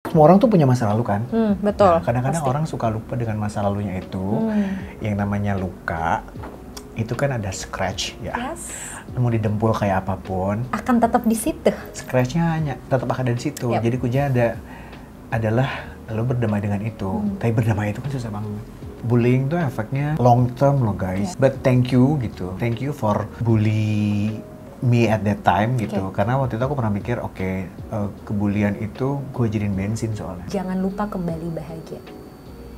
semua orang tuh punya masa lalu kan. Betul. Nah, kadang-kadang pasti. orang suka lupa dengan masa lalunya itu. Yang namanya luka itu kan ada scratch ya. Yes. Mau didempul kayak apapun, Akan tetap di situ. scratch-nya hanya tetap akan ada di situ. Yep. Jadi kuncinya adalah lo berdamai dengan itu. Tapi berdamai itu kan susah banget. Bullying tuh efeknya long term loh guys. But thank you gitu. Thank you for bully me at that time gitu. Karena waktu itu aku pernah mikir, kebulian itu gue jadiin bensin soalnya. Jangan lupa kembali bahagia.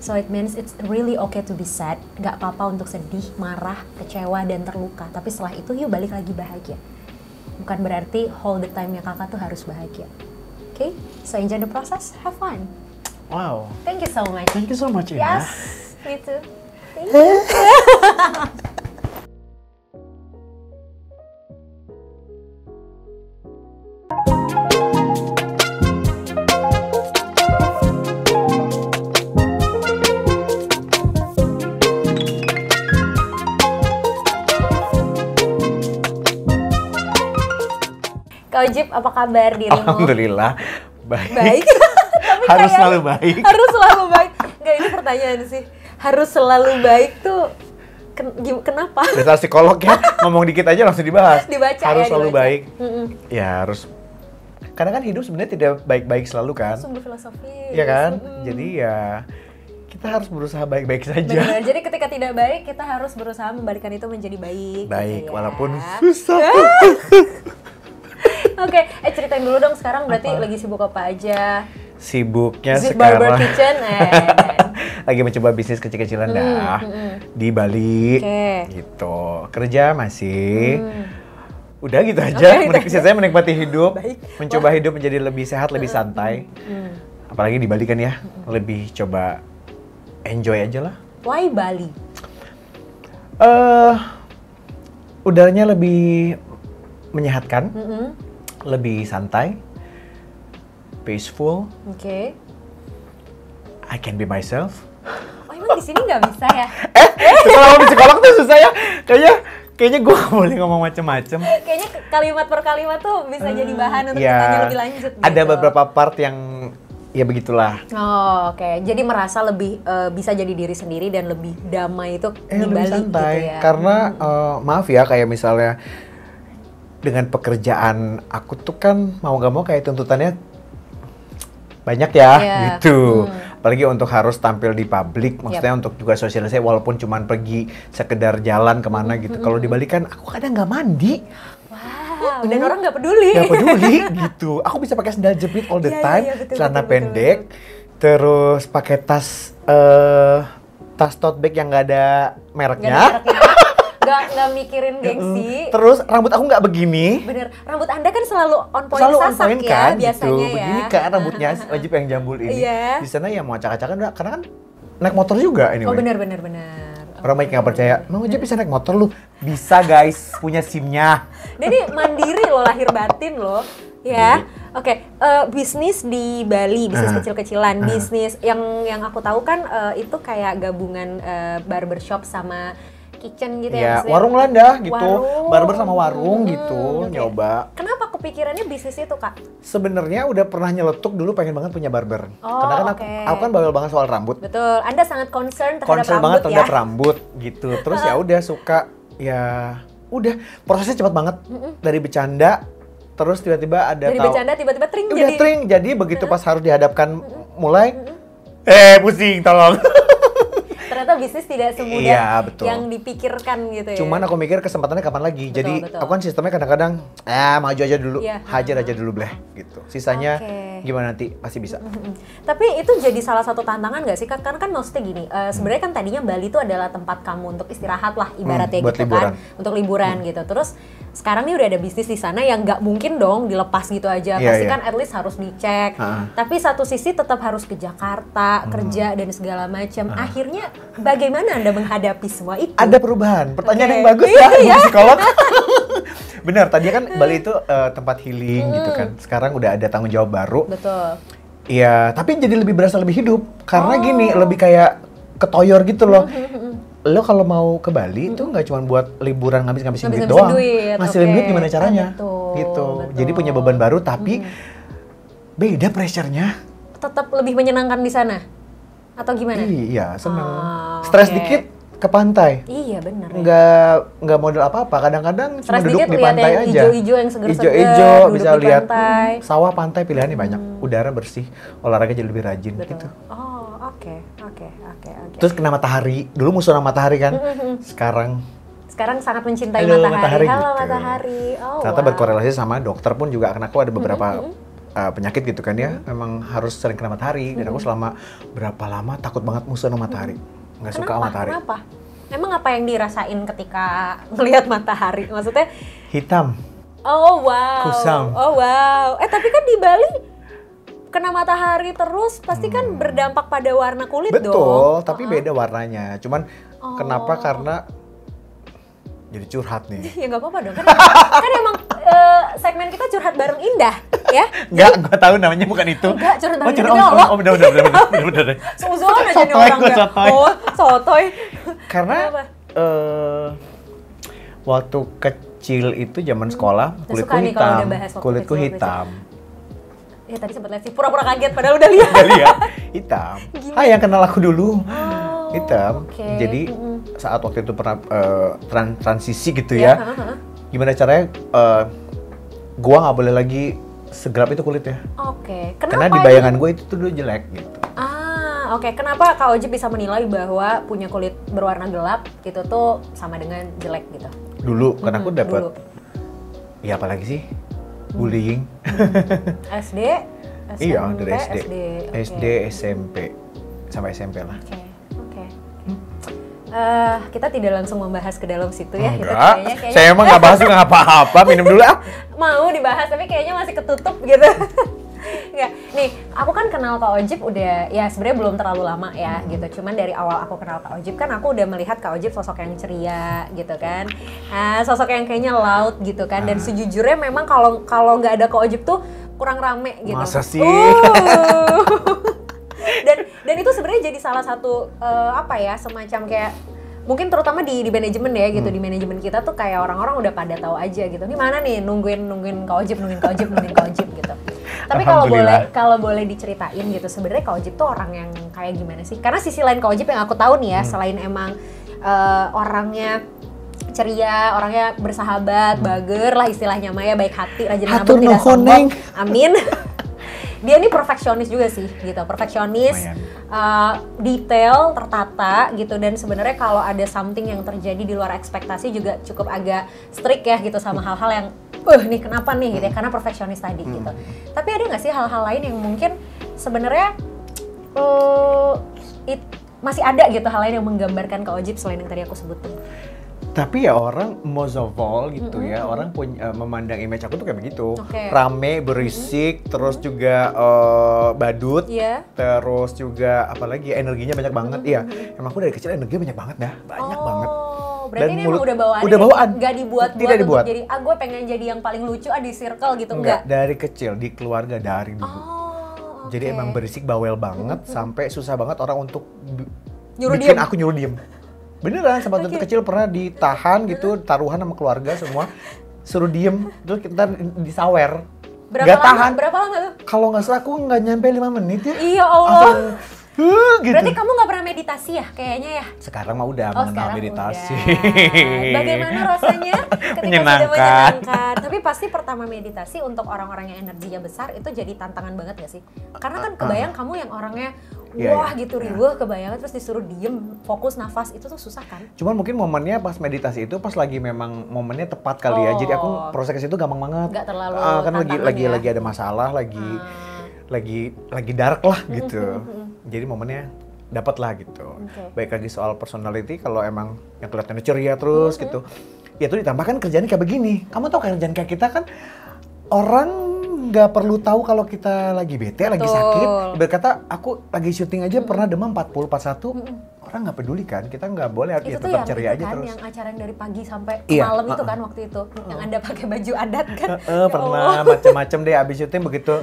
So it means it's really okay to be sad. Gak apa-apa untuk sedih, marah, kecewa, dan terluka. Tapi setelah itu yuk balik lagi bahagia. Bukan berarti whole the time-nya kakak tuh harus bahagia. Okay? So enjoy the process, have fun. Wow. Thank you so much. Thank you so much Ina. Yes, me too. Thank you. Kak Ujib, apa kabar dirimu? Alhamdulillah baik. Baik. Tapi Harus kayak- selalu baik. Harus selalu baik. Enggak, ini pertanyaan sih. Harus selalu baik tuh kenapa? Dasar psikolog ya, ngomong dikit aja langsung dibahas. Dibaca harus ya, selalu dibaca. baik. Ya harus. Karena kan hidup sebenarnya tidak baik-baik selalu kan. Sumber filosofis. Iya kan? Jadi ya kita harus berusaha baik-baik saja. Benar. Jadi ketika tidak baik, kita harus berusaha membalikan itu menjadi baik. Baik, gitu ya. walaupun susah. Oke, ceritain dulu dong sekarang berarti lagi sibuk apa aja? Sibuknya Zip Barber sekarang Kitchen, lagi mencoba bisnis kecil-kecilan dah di Bali. Oke. Gitu. Kerja masih. Udah gitu aja. Oke, Saya menikmati hidup, Baik. mencoba hidup menjadi lebih sehat, lebih santai. Apalagi di Bali kan ya, lebih coba enjoy aja lah. Why Bali? Udaranya lebih menyehatkan, lebih santai, peaceful. Oke. I can be myself. Oh emang di sini nggak bisa ya? Kalau ngomong psikolog tuh susah ya. Kayaknya gue gak boleh ngomong macem-macem. Kayaknya kalimat per kalimat tuh bisa jadi bahan untuk Ya, ditanya lebih lanjut. ada gitu. beberapa part yang ya begitulah. Oh, oke. Jadi merasa lebih bisa jadi diri sendiri dan lebih damai itu di Lebih Bali santai. gitu ya. Karena maaf ya, kayak misalnya dengan pekerjaan aku tuh kan mau gak mau kayak tuntutannya banyak ya, Iya. gitu. Apalagi untuk harus tampil di publik, maksudnya untuk juga sosialisasi walaupun cuman pergi sekedar jalan kemana gitu. Kalau di Bali kan aku kadang nggak mandi, Wow, dan orang nggak peduli. nggak peduli gitu. Aku bisa pakai sandal jepit all the Iya, time, iya, betul, celana betul, pendek, terus pakai tas tote bag yang nggak ada mereknya. Nggak mikirin gengsi. Terus rambut aku nggak begini. Bener, rambut Anda kan selalu on point Selalu on sasak point ya kan biasanya gitu. ya. Begini kan rambutnya wajib yang jambul ini. Iya. Di sana ya mau acak-acakan udah, karena kan naik motor juga anyway. Oh bener. Orang banyak nggak percaya, Mang Ujib bisa naik motor lu? Bisa guys, punya SIM-nya. Dia nih mandiri loh, lahir batin loh. Ya, oke. Bisnis di Bali, bisnis kecil-kecilan, bisnis yang aku tahu kan itu kayak gabungan barbershop sama kitchen gitu Ya, maksudnya. warung lah dah gitu. Warung. Barber sama warung gitu, Oke. nyoba. Kenapa kepikirannya bisnis itu, Kak? Sebenarnya udah pernah nyeletuk dulu pengen banget punya barber. Oh, Karena kan oke. aku kan bawel banget soal rambut. Betul, Anda sangat concern terhadap Concern rambut banget ya. terhadap rambut gitu. Terus ya udah suka ya udah prosesnya cepat banget. Dari bercanda terus tiba-tiba ada Dari bercanda tiba-tiba tring udah jadi. tring, jadi begitu pas harus dihadapkan mulai pusing tolong. Ternyata bisnis tidak semudah Iya, betul. yang dipikirkan gitu ya. Cuman aku mikir kesempatannya kapan lagi. Jadi betul. aku kan sistemnya kadang-kadang maju aja dulu, Iya. hajar aja dulu bleh gitu. Sisanya Oke. gimana nanti pasti bisa. Tapi itu jadi salah satu tantangan nggak sih Kak? Karena kan maksudnya gini, sebenarnya kan tadinya Bali itu adalah tempat kamu untuk istirahat lah ibaratnya buat gitu liburan. kan, untuk liburan gitu. Terus sekarang nih udah ada bisnis di sana yang nggak mungkin dong dilepas gitu aja. Iya, Pasti iya. kan at least harus dicek. Ha-ha. Tapi satu sisi tetap harus ke Jakarta kerja dan segala macam. Akhirnya bagaimana Anda menghadapi semua itu? Ada perubahan. Pertanyaan Oke. yang bagus Iya, ya, iya. Ibu psikolog. Bener, tadinya kan Bali itu tempat healing gitu kan. Sekarang udah ada tanggung jawab baru. Betul. Iya, tapi jadi lebih berasa lebih hidup. Karena gini, lebih kayak ketoyor gitu loh. Lo kalau mau ke Bali itu nggak cuma buat liburan ngabisin duit Ngabisin doang. duit, Ngasilin oke. duit gimana caranya? Betul, Gitu. betul. Jadi punya beban baru tapi beda pressure-nya. tetap lebih menyenangkan di sana? Atau gimana? Iya, seneng. Oh, Stres oke. dikit ke pantai. Iya bener ya. Nggak model apa-apa. Kadang-kadang cuma Stres duduk dikit di lihat pantai yang aja. hijau-hijau yang seger-seger, Hijau-hijau duduk bisa di lihat pantai. sawah, pantai pilihannya banyak. Udara bersih, olahraga jadi lebih rajin Betul. gitu. Oh, oke. Terus kena matahari. Dulu musuh sama matahari kan. Sekarang sangat mencintai Halo, matahari. Halo gitu. matahari. Oh, Ternyata wow. berkorelasi sama dokter pun juga, karena aku ada beberapa penyakit gitu kan ya, memang harus sering kena matahari. Dan aku selama berapa lama takut banget musuh sama matahari. Nggak suka sama matahari. Kenapa? Emang apa yang dirasain ketika melihat matahari? Maksudnya, Hitam. oh wow. Kusam. Oh wow. Tapi kan di Bali kena matahari terus pasti kan berdampak pada warna kulit dong. Betul, tapi beda warnanya. Cuman kenapa? Karena jadi curhat nih. Ya nggak apa-apa dong. Kan emang segmen kita curhat bareng Indah, ya? Enggak, gua tahu namanya bukan itu. Enggak, curhat bareng curhat. Indah. Allah. Oh, bener. Seuzon aja nih Sotoy, orang gua nggak. sotoy. Oh, sotoy. Karena Kenapa? waktu kecil itu zaman sekolah, Nggak kulitku suka nih kalau hitam. udah bahas waktu Kulitku kecil. hitam. Ya tadi sempat lihat sih, pura-pura kaget padahal udah lihat. Gak lihat, hitam. Gimana? Ah, yang kenal aku dulu. Oh, Hitam. oke. Jadi saat waktu itu pernah transisi gitu Ya, ya. Gimana caranya gua nggak boleh lagi segelap itu kulitnya. Oke. Karena Kenapa di bayangan gue itu tuh dulu jelek gitu. Oke. Kenapa Kak Ojib bisa menilai bahwa punya kulit berwarna gelap itu tuh sama dengan jelek gitu? Dulu karena aku dapat Dulu. ya apalagi sih? Bullying. SD? Iya, SMP, dari SD. oke. SD, SMP. Sampai SMP lah. Oke. Kita tidak langsung membahas ke dalam situ ya. Gitu, Enggak, kayaknya saya emang nggak bahas juga nggak apa-apa. Minum dulu ah. mau dibahas tapi kayaknya masih ketutup gitu. Nggak. Nih, aku kan kenal Kak Ojib udah ya sebenarnya belum terlalu lama ya gitu. Cuman dari awal aku kenal Kak Ojib kan aku udah melihat Kak Ojib sosok yang ceria gitu kan. Sosok yang kayaknya laut gitu kan. Dan sejujurnya memang kalau nggak ada Kak Ojib tuh kurang rame gitu. Masa sih? Dan itu sebenarnya jadi salah satu apa ya, semacam kayak mungkin terutama di manajemen ya gitu, di manajemen kita tuh kayak orang-orang udah pada tahu aja gitu. Ini mana nih nungguin Kak Ojib gitu. Tapi kalau boleh diceritain gitu, sebenarnya Kak Ojib tuh orang yang kayak gimana sih? Karena sisi lain Kak Ojib yang aku tahu nih ya, selain emang orangnya ceria, orangnya bersahabat, bager lah istilahnya Maya, baik hati, rajin nabung, tidak sombong. Amin. Dia ini perfeksionis juga sih gitu, perfeksionis, detail, tertata gitu, dan sebenarnya kalau ada something yang terjadi di luar ekspektasi juga cukup agak strict ya gitu sama hal-hal yang nih kenapa nih gitu ya, karena perfeksionis tadi gitu. Tapi ada nggak sih hal-hal lain yang mungkin sebenarnya masih ada gitu hal lain yang menggambarkan Kak Ojib selain yang tadi aku sebutin? Tapi ya orang most of all gitu ya, orang punya memandang image aku tuh kayak begitu. Oke. Rame, berisik, terus juga badut, Iya. terus juga apalagi energinya banyak banget. Iya, emang aku dari kecil energinya banyak banget dah, banyak banget. Berarti Dan ini emang udah bawaan. udah bawaan. Nggak dibuat-buat Tidak dibuat. untuk jadi, gue pengen jadi yang paling lucu di circle gitu, Enggak, enggak? dari kecil, di keluarga dari dulu. Oh, Jadi oke. emang berisik, bawel banget, sampai susah banget orang untuk Nyuruh bikin diem. aku nyuruh diem. Beneran, sama waktu kecil pernah ditahan gitu, taruhan sama keluarga semua, suruh diem, terus kita disawer. Nggak tahan. Berapa lama tuh? Kalau nggak salah aku nggak nyampe 5 menit ya. Iya Allah. Gitu. Berarti kamu nggak pernah meditasi ya kayaknya ya? Sekarang mah udah Oh mengenal sekarang meditasi. udah. Bagaimana rasanya ketika sudah Menyenangkan. menyenangkan? Tapi pasti pertama meditasi untuk orang-orang yang energinya besar itu jadi tantangan banget gak sih? Karena kan kebayang kamu yang orangnya Iya, wah iya. gitu riweuh, kebayang terus disuruh diem, fokus nafas, itu tuh susah kan? Cuman mungkin momennya pas meditasi itu pas lagi memang momennya tepat kali ya. Jadi aku proses ke situ gampang banget. Nggak terlalu Kan tantangan ya? lagi ada masalah, lagi dark lah gitu. Jadi momennya dapat lah gitu. Oke. Baik lagi soal personality, kalau emang yang kelihatannya ceria terus gitu. Ya itu ditambahkan kerjaan kayak begini. Kamu tahu kan kerjaan kayak kita kan orang nggak perlu tahu kalau kita lagi bete, lagi sakit. Berkata aku lagi syuting aja pernah demam 40, 41. Orang nggak peduli kan, kita nggak boleh Itu ya tuh tetap yang ceria itu aja kan, terus. yang acara yang dari pagi sampai Iya, malam itu kan waktu itu, yang Anda pakai baju adat kan? Pernah macam-macam deh abis syuting begitu.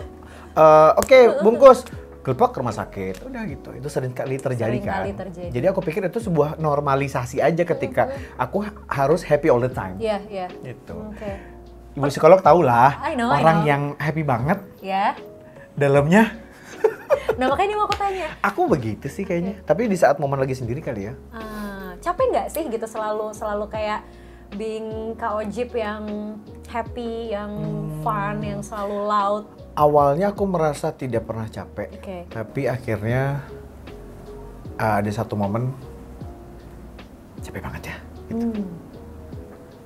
Oke, bungkus. Gelepok ke rumah sakit, udah gitu. Itu sering kali terjadi Sering kan. kali terjadi. Jadi aku pikir itu sebuah normalisasi aja ketika aku harus happy all the time. Iya, iya. Gitu. Oke. Ibu psikolog tau lah, I know, orang I know. yang happy banget, Ya. dalamnya Nah makanya ini mau aku tanya. Aku begitu sih kayaknya. Tapi di saat momen lagi sendiri kali ya. Capek nggak sih gitu selalu kayak being Kak Ojib yang happy, yang fun, yang selalu loud? Awalnya aku merasa tidak pernah capek. Oke. Tapi akhirnya ada satu momen capek banget ya. Gitu.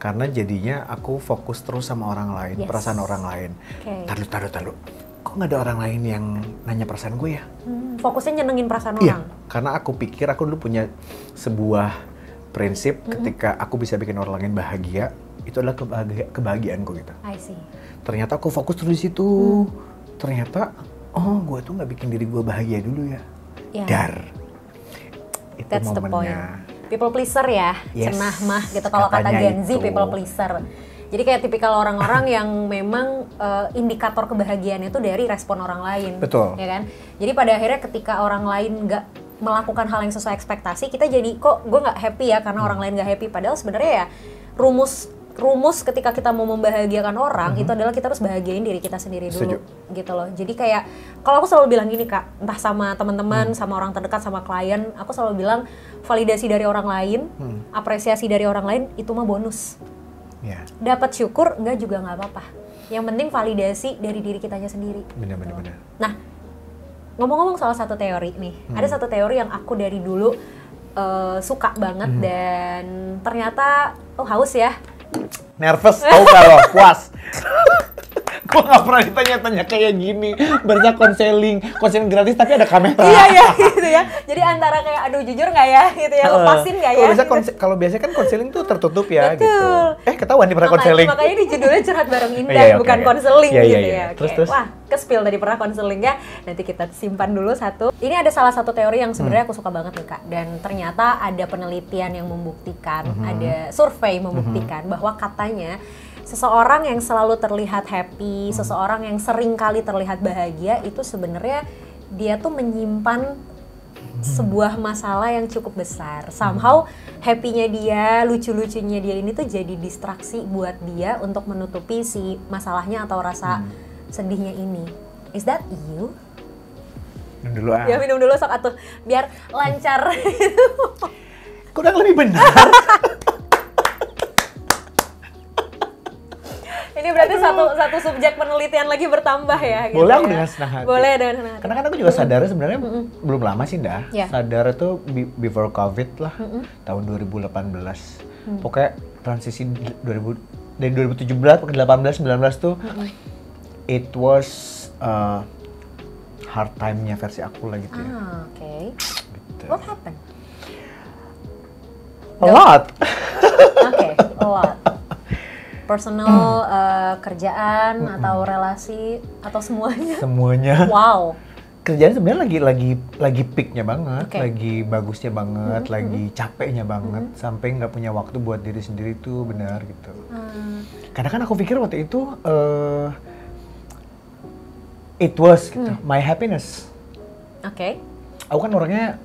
Karena jadinya aku fokus terus sama orang lain, perasaan orang lain. Taruh. Kok nggak ada orang lain yang nanya perasaan gue ya? Fokusnya nyenengin perasaan Iya, orang? karena aku pikir aku dulu punya sebuah prinsip ketika aku bisa bikin orang lain bahagia, itu adalah kebahagiaanku gitu. I see. Ternyata aku fokus terus di situ. Ternyata, gue tuh nggak bikin diri gue bahagia dulu ya. Yeah. Dar. Itu That's the point. momennya. People pleaser ya, Yes, cenah mah gitu kalau kata katanya Gen Z, itu. people pleaser. Jadi kayak tipikal orang-orang yang memang indikator kebahagiaannya itu dari respon orang lain. Betul. Ya kan? Jadi pada akhirnya ketika orang lain nggak melakukan hal yang sesuai ekspektasi, kita jadi kok gue nggak happy ya karena orang lain nggak happy. Padahal sebenarnya ya rumus ketika kita mau membahagiakan orang itu adalah kita harus bahagiain diri kita sendiri dulu. Setuju. Gitu loh. Jadi kayak kalau aku selalu bilang gini Kak, entah sama teman-teman, sama orang terdekat, sama klien, aku selalu bilang validasi dari orang lain, apresiasi dari orang lain itu mah bonus. Ya, Dapat syukur enggak juga nggak apa-apa. Yang penting validasi dari diri kitanya sendiri. benar. Nah, ngomong-ngomong soal satu teori nih, ada satu teori yang aku dari dulu suka banget dan ternyata haus ya. Nervous tau gak lo, puas. Gue gak pernah ditanya-tanya kayak gini. Berarti konseling gratis tapi ada kamera. Iya gitu ya. Jadi antara kayak aduh jujur nggak ya gitu ya, lepasin nggak ya. Kalau biasanya kan konseling tuh tertutup ya. Betul. Gitu. Ketahuan nih pernah konseling. Makanya di judulnya curhat bareng Indah, Iya, bukan oke. konseling Iya, gitu iya. ya. Terus, Oke. terus. Wah, ke-spill tadi pernah konseling ya. Nanti kita simpan dulu satu. Ini ada salah satu teori yang sebenarnya aku suka banget nih Kak. Dan ternyata ada penelitian yang membuktikan, ada survei membuktikan bahwa katanya seseorang yang selalu terlihat happy, seseorang yang sering kali terlihat bahagia itu sebenarnya dia tuh menyimpan sebuah masalah yang cukup besar. Somehow happy-nya dia, lucu-lucunya dia ini tuh jadi distraksi buat dia untuk menutupi si masalahnya atau rasa sedihnya ini. Is that you? Minum dulu Ya minum dulu sok atuh biar lancar. Kurang lebih benar. Ini berarti satu subjek penelitian lagi bertambah ya. Gitu Boleh aku ya. dengan senang hati. Boleh dengan senang hati. Karena kan aku juga sadar sebenarnya belum lama sih Ndah. Iya. Sadar itu before COVID lah, tahun 2018. Pokoknya transisi dari 2017 ke 18, 19 tuh it was hard time-nya versi aku lah gitu ya. Oke. Gitu. What happened? A lot. Oke, a lot. Personal, kerjaan atau relasi atau semuanya? Semuanya. Wow. Kerjaan sebenarnya lagi peaknya banget, Oke. lagi bagusnya banget, lagi capeknya banget, sampai nggak punya waktu buat diri sendiri tuh benar gitu. Karena kan aku pikir waktu itu it was gitu, my happiness. Oke. Aku kan orangnya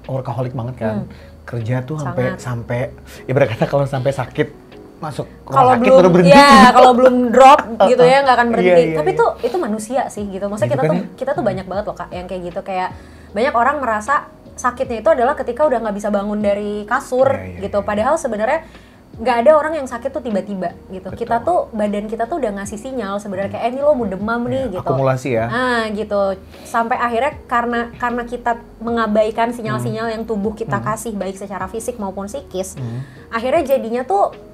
workaholic banget kan, kerja tuh sampai ibarat kata kalau sampai sakit masuk rumah sakit baru berhenti. Ya, kalau belum drop gitu ya nggak akan berhenti. Iya, Tapi iya. itu manusia sih gitu. Maksudnya Gitu kita tuh banyak banget loh Kak yang kayak gitu, kayak banyak orang merasa sakitnya itu adalah ketika udah nggak bisa bangun dari kasur gitu. Padahal sebenarnya nggak ada orang yang sakit tuh tiba-tiba gitu. Betul. Kita tuh badan kita tuh udah ngasih sinyal sebenarnya kayak ini lo mau demam nih gitu. Akumulasi ya. Gitu. Sampai akhirnya karena kita mengabaikan sinyal-sinyal yang tubuh kita kasih baik secara fisik maupun psikis, akhirnya jadinya tuh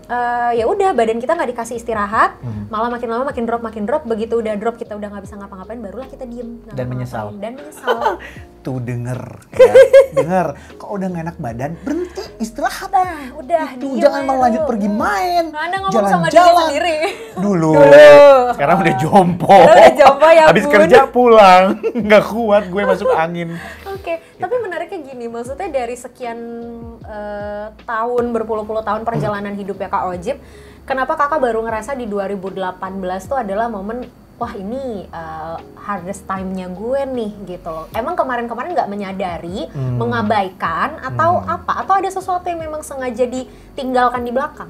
ya udah badan kita nggak dikasih istirahat, malah makin lama makin drop. Begitu udah drop kita udah nggak bisa ngapa-ngapain, barulah kita diem Dan menyesal. Tuh denger, kok udah nggak enak badan, berhenti istirahat. Udah Tuh, diem jangan aja malah lanjut dulu. pergi main, Anda ngomong sama diri jalan-jalan. sendiri. Dulu. Dulu. Sekarang udah jompo. Sekarang udah jompo, ya Habis Bun. kerja pulang, nggak kuat gue masuk angin. Oke, tapi menariknya gini, maksudnya dari sekian tahun, berpuluh-puluh tahun perjalanan hidup ya Kak Ojib, kenapa kakak baru ngerasa di 2018 tuh adalah momen, wah ini hardest time-nya gue nih gitu loh. Emang kemarin-kemarin nggak menyadari, mengabaikan, atau apa? Atau ada sesuatu yang memang sengaja ditinggalkan di belakang?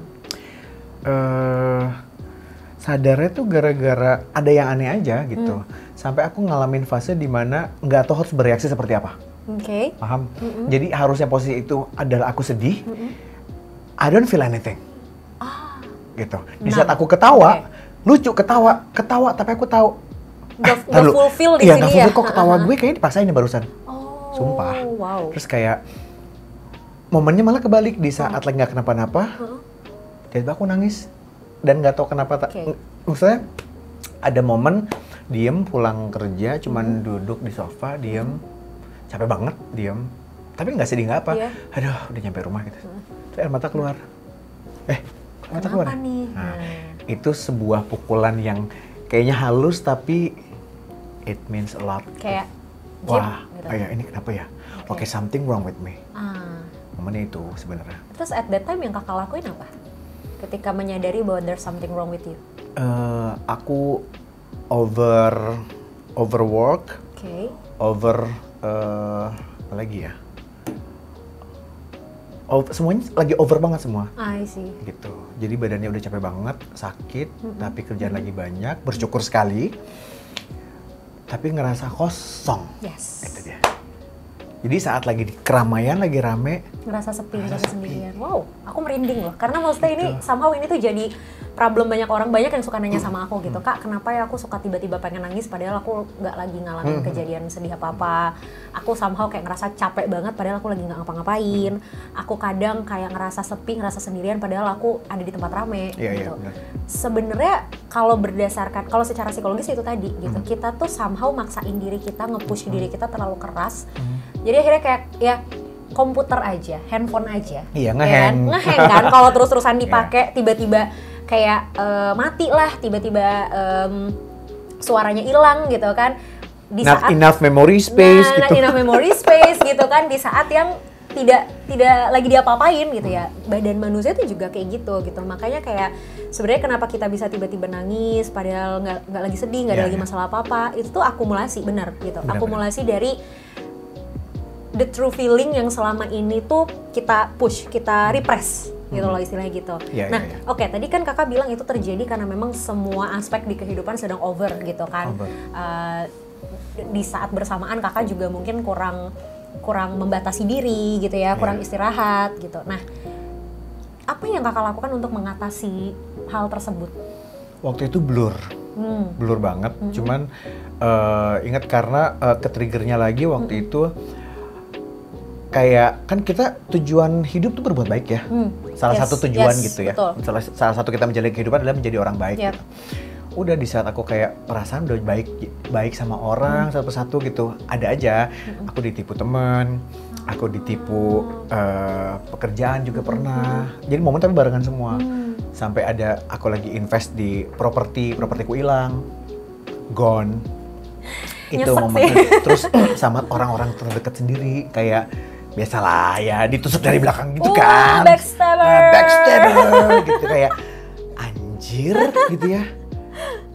sadarnya tuh gara-gara ada yang aneh aja gitu. Sampai aku ngalamin fase dimana nggak tahu harus bereaksi seperti apa. Oke. Paham? Jadi harusnya posisi itu adalah aku sedih. I don't feel anything. Gitu. Di saat aku ketawa, lucu ketawa, tapi aku tahu. Gak fulfill di iya, sini gak ya? fulfill, kok ketawa gue kayaknya dipaksain nih barusan. Sumpah. Wow. Terus kayak momennya malah kebalik di saat lagi nggak kenapa-napa. Tiba-tiba aku nangis dan nggak tahu kenapa. Maksudnya ada momen diem pulang kerja, cuman duduk di sofa, diem, capek banget, diem. Tapi nggak sedih nggak apa. Aduh, udah nyampe rumah gitu. Terus air mata keluar. Mata keluar. Nih? Nah, itu sebuah pukulan yang kayaknya halus tapi it means a lot. Kayak wah, gitu. ini kenapa ya? Oke, something wrong with me. Momennya itu sebenarnya. Terus at that time yang kakak lakuin apa? Ketika menyadari bahwa there's something wrong with you? Aku overwork, apa lagi ya? Semuanya lagi over banget semua. I see. Gitu. Jadi badannya udah capek banget, sakit, tapi kerjaan lagi banyak, bersyukur sekali. Tapi ngerasa kosong. Yes. Itu dia. Jadi saat lagi di keramaian, lagi rame, ngerasa sepi, ngerasa sendirian. Wow, aku merinding loh. Karena maksudnya ini somehow ini tuh jadi problem banyak orang, banyak yang suka nanya sama aku gitu, Kak, kenapa ya aku suka tiba-tiba pengen nangis padahal aku nggak lagi ngalamin kejadian sedih apa-apa. Aku somehow kayak ngerasa capek banget padahal aku lagi nggak ngapa-ngapain. Aku kadang kayak ngerasa sepi, ngerasa sendirian padahal aku ada di tempat rame gitu. Sebenarnya kalau berdasarkan, kalau secara psikologis itu tadi gitu, kita tuh somehow maksain diri kita, nge-push diri kita terlalu keras. Jadi akhirnya kayak ya komputer aja, handphone aja. Iya, ngehang. Ngehang kan kalau terus-terusan dipakai, tiba-tiba kayak mati lah, tiba-tiba suaranya hilang gitu kan. Di not saat enough memory space gitu. Not enough memory space gitu kan, di saat yang tidak lagi diapa-apain gitu ya. Badan manusia tuh juga kayak gitu. Makanya kayak sebenarnya kenapa kita bisa tiba-tiba nangis padahal nggak lagi sedih, nggak ada lagi masalah apa-apa, itu tuh akumulasi, benar gitu. Akumulasi dari the true feeling yang selama ini tuh kita push, kita repress gitu loh istilahnya gitu. Oke, tadi kan kakak bilang itu terjadi karena memang semua aspek di kehidupan sedang over gitu kan. Di saat bersamaan kakak juga mungkin kurang membatasi diri gitu ya, kurang istirahat gitu. Nah, apa yang kakak lakukan untuk mengatasi hal tersebut? Waktu itu blur banget. Cuman ingat karena ke-triggernya lagi waktu itu. Kayak kan kita tujuan hidup tuh berbuat baik ya. Salah satu tujuan gitu ya. Salah satu kita menjalani kehidupan adalah menjadi orang baik gitu. Udah di saat aku kayak perasaan udah baik sama orang satu persatu gitu. Ada aja aku ditipu temen, aku ditipu pekerjaan juga pernah. Jadi momen tapi barengan semua. Sampai ada aku lagi invest di propertiku hilang. Gone. Itu momen. Terus sama orang-orang terdekat sendiri kayak biasalah ya ditusuk dari belakang gitu kan. Backstabber gitu kayak anjir gitu ya.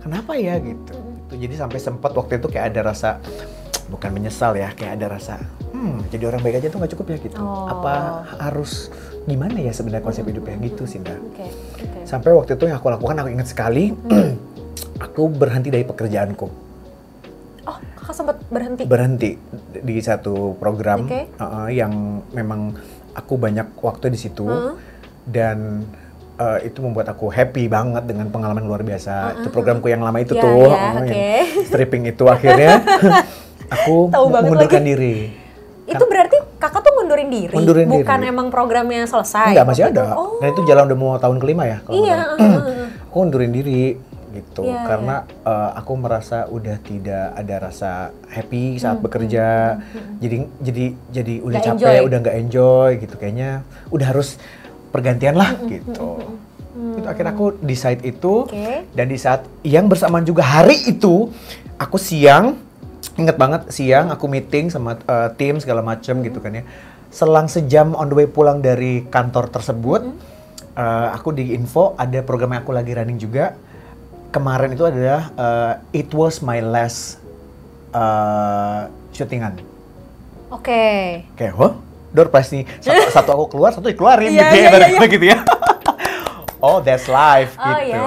Kenapa ya gitu. Jadi sampai sempat waktu itu kayak ada rasa, bukan menyesal ya, kayak ada rasa jadi orang baik aja tuh nggak cukup ya gitu. Apa harus gimana ya sebenarnya konsep hidupnya gitu Sinda. Sampai waktu itu yang aku lakukan, aku ingat sekali, aku berhenti dari pekerjaanku. Oh, kakak sempat berhenti di satu program yang memang aku banyak waktu di situ dan itu membuat aku happy banget dengan pengalaman luar biasa. Itu programku yang lama itu yang stripping itu akhirnya aku mengundurkan diri. Itu berarti kakak tuh ngundurin diri? Bukan emang programnya selesai? Enggak, masih ada. Dan itu jalan udah mau tahun kelima ya. Aku ngundurin diri gitu karena aku merasa udah tidak ada rasa happy saat bekerja. Jadi udah capek, udah nggak enjoy gitu, kayaknya udah harus pergantian lah gitu. Itu akhirnya aku decide itu. Dan di saat yang bersamaan juga hari itu aku inget banget siang aku meeting sama tim segala macem gitu kan ya. Selang sejam on the way pulang dari kantor tersebut, aku diinfo ada program yang aku lagi running juga. Kemarin itu adalah it was my last syutingan. Kayak, door prize nih. Satu aku keluar, satu dikeluarin gitu ya. Gitu ya. Oh, that's life gitu.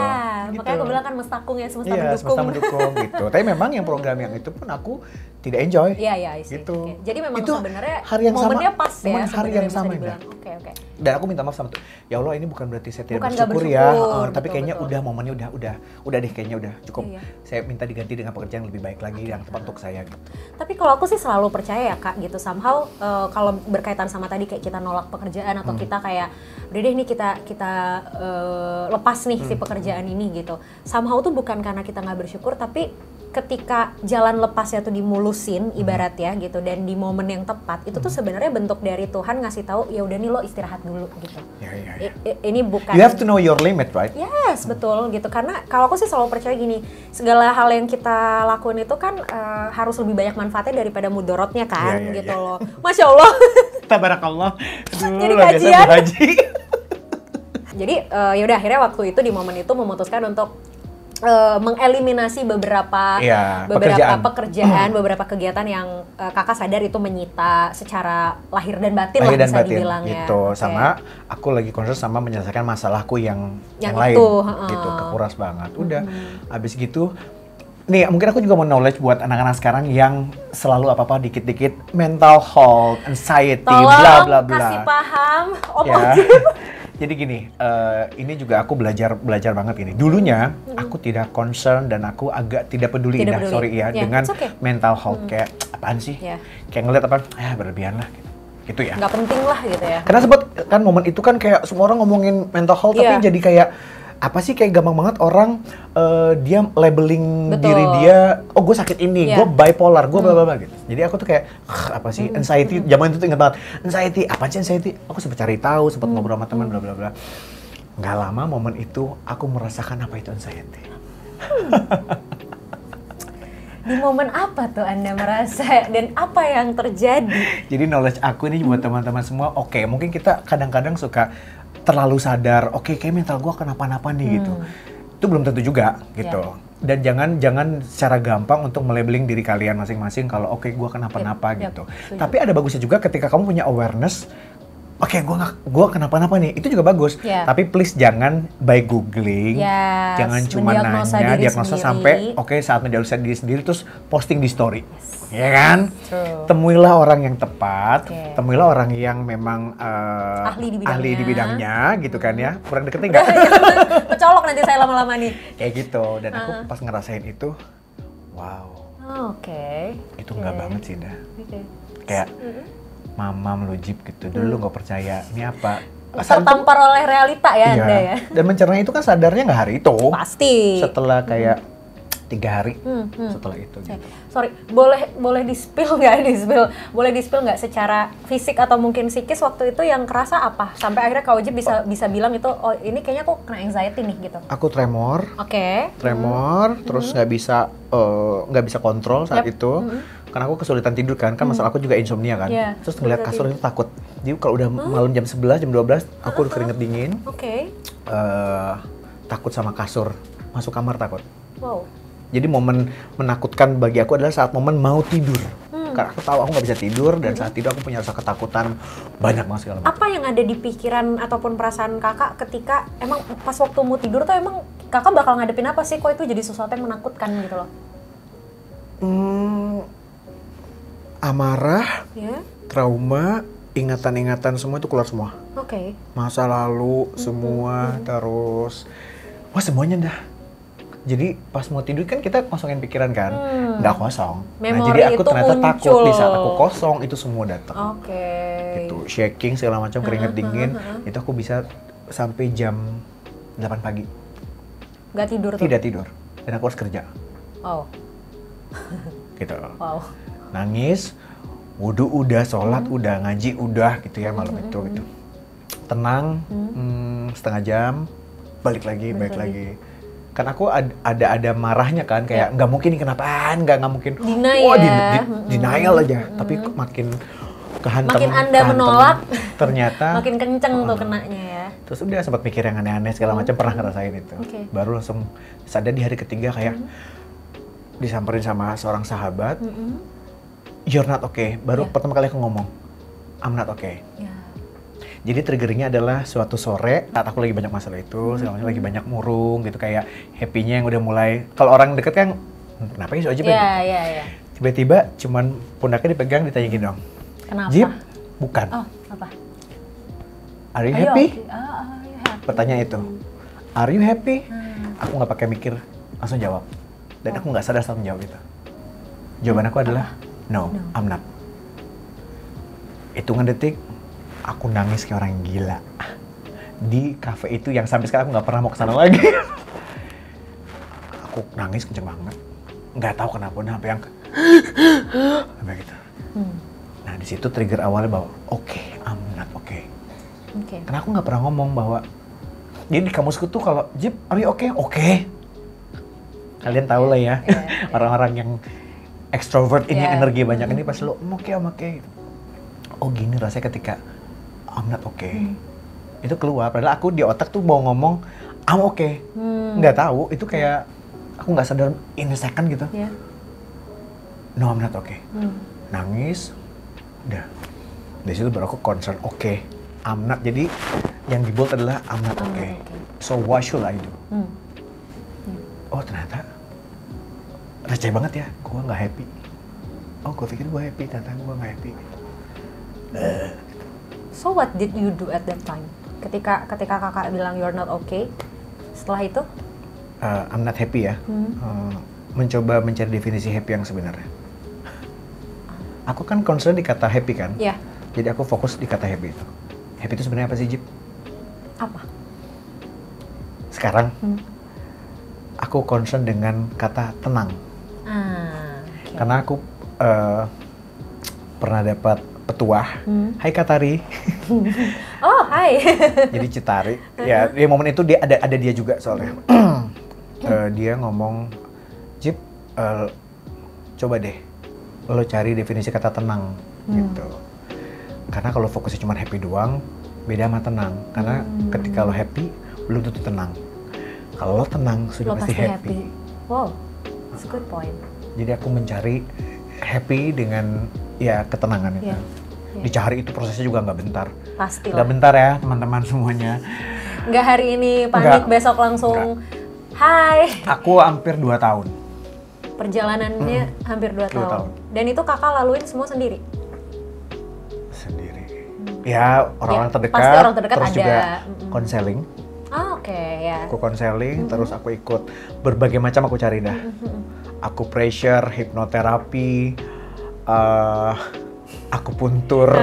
Makanya aku bilang kan mestakung ya, semesta Iya, mendukung. semesta mendukung gitu. Tapi memang yang program yang itu pun aku tidak enjoy. Iya, I see. Gitu. Oke. Jadi memang Itu sebenarnya hari yang momennya sama, pas ya momen hari sebenarnya yang bisa sama, dibilang. Indah. Oke. Dan aku minta maaf sama tuh. Ya Allah, ini bukan berarti saya tidak Bukan nggak bersyukur ya. bersyukur, Tapi kayaknya betul. udah momennya udah deh, kayaknya udah cukup. Iya. Saya minta diganti dengan pekerjaan yang lebih baik lagi yang tepat untuk saya gitu. Tapi kalau aku sih selalu percaya ya Kak gitu, somehow kalau berkaitan sama tadi kayak kita nolak pekerjaan atau kita kayak udah deh nih kita lepas nih si pekerjaan ini gitu. Somehow tuh bukan karena kita nggak bersyukur, tapi ketika jalan lepasnya tuh dimulusin ibarat ya gitu, dan di momen yang tepat itu tuh sebenarnya bentuk dari Tuhan ngasih tahu ya udah nih lo istirahat dulu gitu. Ya. Ini bukan. You have to know your limit, right? Yes, betul gitu. Karena kalau aku sih selalu percaya gini, segala hal yang kita lakuin itu kan harus lebih banyak manfaatnya daripada mudorotnya kan, Iya, gitu iya. loh. Masya Allah. Tabarakallah. Jadi luar biasa kajian. Bu Haji. Jadi yaudah akhirnya waktu itu di momen itu memutuskan untuk mengeliminasi beberapa Iya, pekerjaan, beberapa kegiatan yang kakak sadar itu menyita secara lahir dan batin Lahir lah dan bisa batin dibilang ya. gitu. Oke. Sama aku lagi concern sama menyelesaikan masalahku yang Yang lain itu, gitu, kekuras banget. Udah habis gitu. Nih, mungkin aku juga mau knowledge buat anak-anak sekarang yang selalu apa-apa dikit-dikit mental health, anxiety, Tolong bla bla bla. kasih paham, Om Ya. Ojib. Jadi gini, ini juga aku belajar banget ini. Dulunya aku tidak concern dan aku agak tidak peduli, Tidak Indah, peduli. sorry ya, Ya, dengan it's okay. mental health kayak apaan sih? Ya. Kayak ngeliat apa? Berlebihan lah gitu ya. Nggak penting lah gitu ya. Karena sempat kan momen itu kan kayak semua orang ngomongin mental health Iya. tapi jadi kayak apa sih, kayak gampang banget orang dia labeling Betul. diri dia, oh gue sakit ini, Iya. gue bipolar, gue bla bla bla gitu. Jadi aku tuh kayak apa sih anxiety, zaman itu tuh inget banget anxiety, apa sih anxiety? Aku sempat cari tahu, sempat ngobrol sama teman bla bla bla. Nggak lama momen itu aku merasakan apa itu anxiety. Di momen apa tuh Anda merasa dan apa yang terjadi? Jadi knowledge aku ini buat teman-teman semua, oke, mungkin kita kadang-kadang suka terlalu sadar, oke, kayak mental gue kenapa-napa nih gitu. Itu belum tentu juga gitu. Dan jangan secara gampang untuk melabeling diri kalian masing-masing kalau oke, gue kenapa-napa gitu. Tapi ada bagusnya juga ketika kamu punya awareness, oke, gue kenapa-napa nih, itu juga bagus. Yeah. Tapi please jangan by googling, Yes, jangan cuma mendiagnosa nanya, diri diagnosa sendiri. sampai oke, saat mendiagnosa diri sendiri terus posting di story. Ya kan? True. Temuilah orang yang tepat, Oke. temuilah orang yang memang Ahli di bidangnya. bidangnya gitu kan ya. Kurang deketin nggak? Kecolok nanti saya lama-lama nih. Kayak gitu. Dan aku pas ngerasain itu, wow, Oke. itu enggak banget sih dah. Oke. Kayak mamam melujib gitu. Dulu lu nggak percaya, ini apa? Tertampar oleh realita ya Anda ya. Dan mencerna itu kan sadarnya nggak hari itu. Pasti. Setelah kayak 3 hari setelah itu. Oke. Gitu. Sorry, boleh di-spill nggak? Boleh di-spill nggak secara fisik atau mungkin psikis waktu itu yang kerasa apa? Sampai akhirnya Kak Ojib bisa bilang itu, oh ini kayaknya aku kena anxiety nih gitu. Aku tremor. Oke. Terus nggak bisa kontrol saat Yep. itu. Karena aku kesulitan tidur kan masalah aku juga insomnia kan. Yeah, Terus ngeliat kasur itu takut. Jadi kalau udah malam jam 11, jam 12, aku udah keringet dingin. Oke. Takut sama kasur. Masuk kamar takut. Wow. Jadi momen menakutkan bagi aku adalah saat momen mau tidur. Karena aku tahu aku nggak bisa tidur dan saat tidur aku punya rasa ketakutan banyak banget segala macam. Apa yang ada di pikiran ataupun perasaan kakak ketika emang pas waktu mau tidur tuh emang kakak bakal ngadepin apa sih? Kok itu jadi sesuatu yang menakutkan gitu loh? Amarah, Ya. trauma, ingatan-ingatan semua itu keluar semua. Oke. Masa lalu semua terus, wah semuanya dah. Jadi pas mau tidur kan kita kosongin pikiran kan, nggak kosong. Memori jadi aku itu ternyata takut muncul. di saat aku kosong itu semua datang. Oke. Gitu, shaking segala macam, keringet dingin, itu aku bisa sampai jam 8 pagi. Gak tidur tuh? Tidak tidur, dan aku harus kerja. Wow. Gitu. Wow. Nangis, wudhu udah, sholat udah, ngaji udah gitu ya malam itu gitu. Tenang, setengah jam, balik lagi. Kan aku ada marahnya kan, kayak nggak mungkin ini kenapaan, nggak mungkin. Deny Wah, ya. denial aja. Tapi makin kehantem. Makin Anda menolak, ternyata. makin kenceng tuh kenanya ya. Terus udah sempat mikir yang aneh-aneh segala macam, pernah ngerasain itu. Oke. Baru langsung sadar di hari ketiga kayak disamperin sama seorang sahabat. You're not okay. Baru pertama kali aku ngomong, I'm not okay. Ya. Jadi triggernya adalah suatu sore saat aku lagi banyak masalah itu, segala macam lagi banyak murung gitu, kayak happy-nya yang udah mulai, kalau orang deket kan kenapa ya aja Iya. tiba-tiba cuman pundaknya dipegang, ditanya gini dong. Kenapa? Jip, bukan. Oh, apa? Are you happy? Okay. Are you happy? Pertanyaan itu. Are you happy? Aku nggak pakai mikir, langsung jawab. Dan aku nggak sadar saat menjawab itu. Jawaban aku adalah no, I'm not. Hitungan detik, aku nangis kayak orang gila di cafe itu yang sampai sekarang aku nggak pernah mau kesana lagi. Aku nangis kenceng banget, nggak tahu kenapa, sampai yang sampai gitu. Nah di situ trigger awalnya bahwa oke, I'm not okay. Karena aku nggak pernah ngomong bahwa, jadi di kamusku tuh kalau Jip, are you okay? Oke. Kalian tahu lah ya, orang-orang yang extrovert ini energi banyak ini pas lo I'm okay. Oh gini rasanya ketika I'm not okay. Itu keluar, padahal aku di otak tuh mau ngomong I'm okay. Nggak tahu, itu kayak aku nggak sadar in a second gitu. No, I'm not okay. Nangis, udah. Dari situ baru aku concern, okay, I'm not. Jadi yang di bold adalah I'm not okay. So what should I do? Oh ternyata receh banget ya, gua nggak happy. Oh gua pikir gua happy, ternyata gua nggak happy. So what did you do at that time? Ketika kakak bilang you're not okay, setelah itu? I'm not happy ya. Mencoba mencari definisi happy yang sebenarnya. Aku kan concern di kata happy kan? Iya. Jadi aku fokus di kata happy itu. Happy itu sebenarnya apa sih, Jip? Apa? Sekarang, aku concern dengan kata tenang. Okay. Karena aku pernah dapat petuah. Hai Katari. Oh, hai. Jadi Citari. Ya, di momen itu dia ada dia juga soalnya. Dia ngomong, Jip, coba deh lo cari definisi kata tenang gitu. Karena kalau fokusnya cuma happy doang, beda sama tenang. Karena ketika lo happy, belum tentu tenang. Kalau lo tenang, sudah Lo pasti happy. Wow, that's a good point. Jadi aku mencari happy dengan ya ketenangan itu. Dicari itu prosesnya juga nggak bentar. Pasti lah. Nggak bentar ya teman-teman semuanya. Nggak hari ini panik, besok langsung hai. Aku hampir 2 tahun. Perjalanannya hampir 2 tahun. Dan itu kakak laluin semua sendiri? Sendiri. Ya orang-orang terdekat, pasti orang terdekat terus ada. juga konseling. Oke, ya. Aku konseling, terus aku ikut berbagai macam aku cari dah. Aku pressure, hipnoterapi, aku puntur,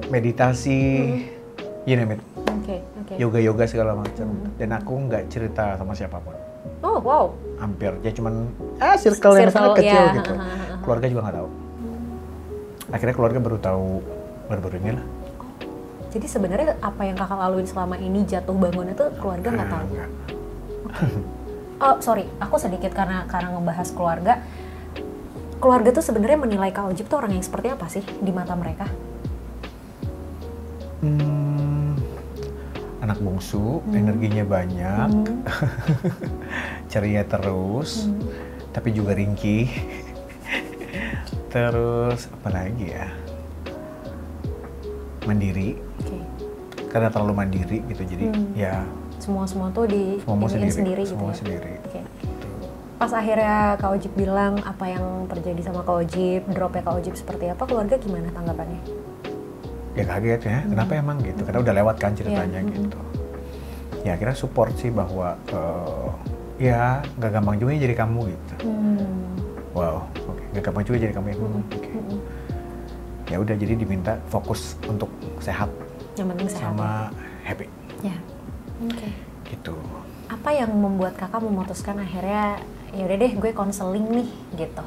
meditasi, you name it. Yoga segala macam. Dan aku nggak cerita sama siapapun. Oh wow. Hampir, ya cuman circle yang sangat kecil gitu. Keluarga juga nggak tahu. Akhirnya keluarga baru tahu baru-baru ini lah. Jadi sebenarnya apa yang kakak laluin selama ini jatuh bangun itu keluarga nggak tahu? Enggak. Oh sorry, aku sedikit karena ngebahas keluarga. Keluarga tuh sebenarnya menilai Kak Ojib tuh orang yang seperti apa sih di mata mereka? Anak bungsu, energinya banyak, ceria terus, tapi juga ringkih. Terus apa lagi ya? Mandiri. Karena terlalu mandiri gitu, jadi ya semua tuh sendiri gitu ya? Sendiri. Pas akhirnya Kak Ojib bilang apa yang terjadi sama Kak Ojib, dropnya Kak Ojib seperti apa, keluarga gimana tanggapannya? Ya kaget ya, kenapa emang gitu, karena udah lewat kan ceritanya gitu. Ya akhirnya support sih bahwa ya nggak gampang juga jadi kamu gitu. Wow, oke, nggak gampang juga jadi kamu ya. Ya udah, jadi diminta fokus untuk sehat. Yang penting sehat sama happy. Ya, oke. Gitu. Apa yang membuat kakak memutuskan akhirnya ya udah deh gue konseling nih gitu,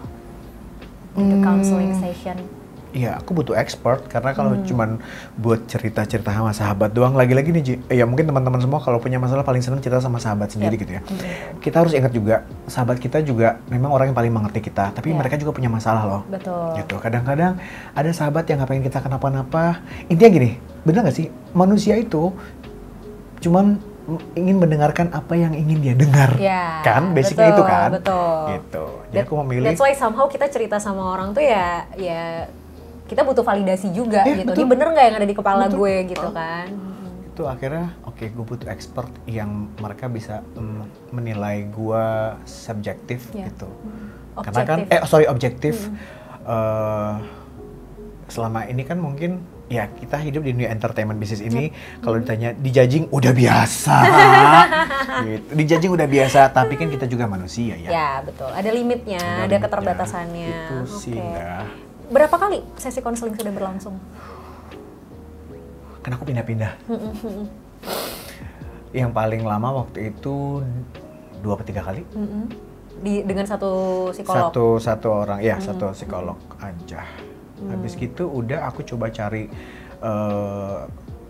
gitu counseling session? Iya, aku butuh expert karena kalau cuman buat cerita-cerita sama sahabat doang, lagi-lagi nih Ji, ya mungkin teman-teman semua kalau punya masalah paling senang cerita sama sahabat sendiri gitu ya. Kita harus ingat juga, sahabat kita juga memang orang yang paling mengerti kita, tapi mereka juga punya masalah loh. Betul. Gitu. Kadang-kadang ada sahabat yang nggak pengen kita kenapa-napa. Intinya gini, bener nggak sih? Manusia itu cuman ingin mendengarkan apa yang ingin dia dengar, kan? Basicnya itu kan. Betul. Gitu. Jadi aku memilih. That's why somehow kita cerita sama orang tuh ya kita butuh validasi juga gitu. betul. Ini bener nggak yang ada di kepala Betul. gue gitu kan. Itu akhirnya oke, gue butuh expert yang mereka bisa menilai gue subjektif gitu. Karena kan objektif. Selama ini kan mungkin ya kita hidup di dunia entertainment bisnis ini, kalau ditanya dijudging udah biasa. Gitu. Dijudging udah biasa, tapi kan kita juga manusia ya. Ya betul, ada limitnya, ada keterbatasannya. Itu sih dah. Berapa kali sesi konseling sudah berlangsung? Kan aku pindah-pindah. Yang paling lama waktu itu 2 atau 3 kali. Dengan satu psikolog? Satu orang, ya satu psikolog aja. Habis gitu udah aku coba cari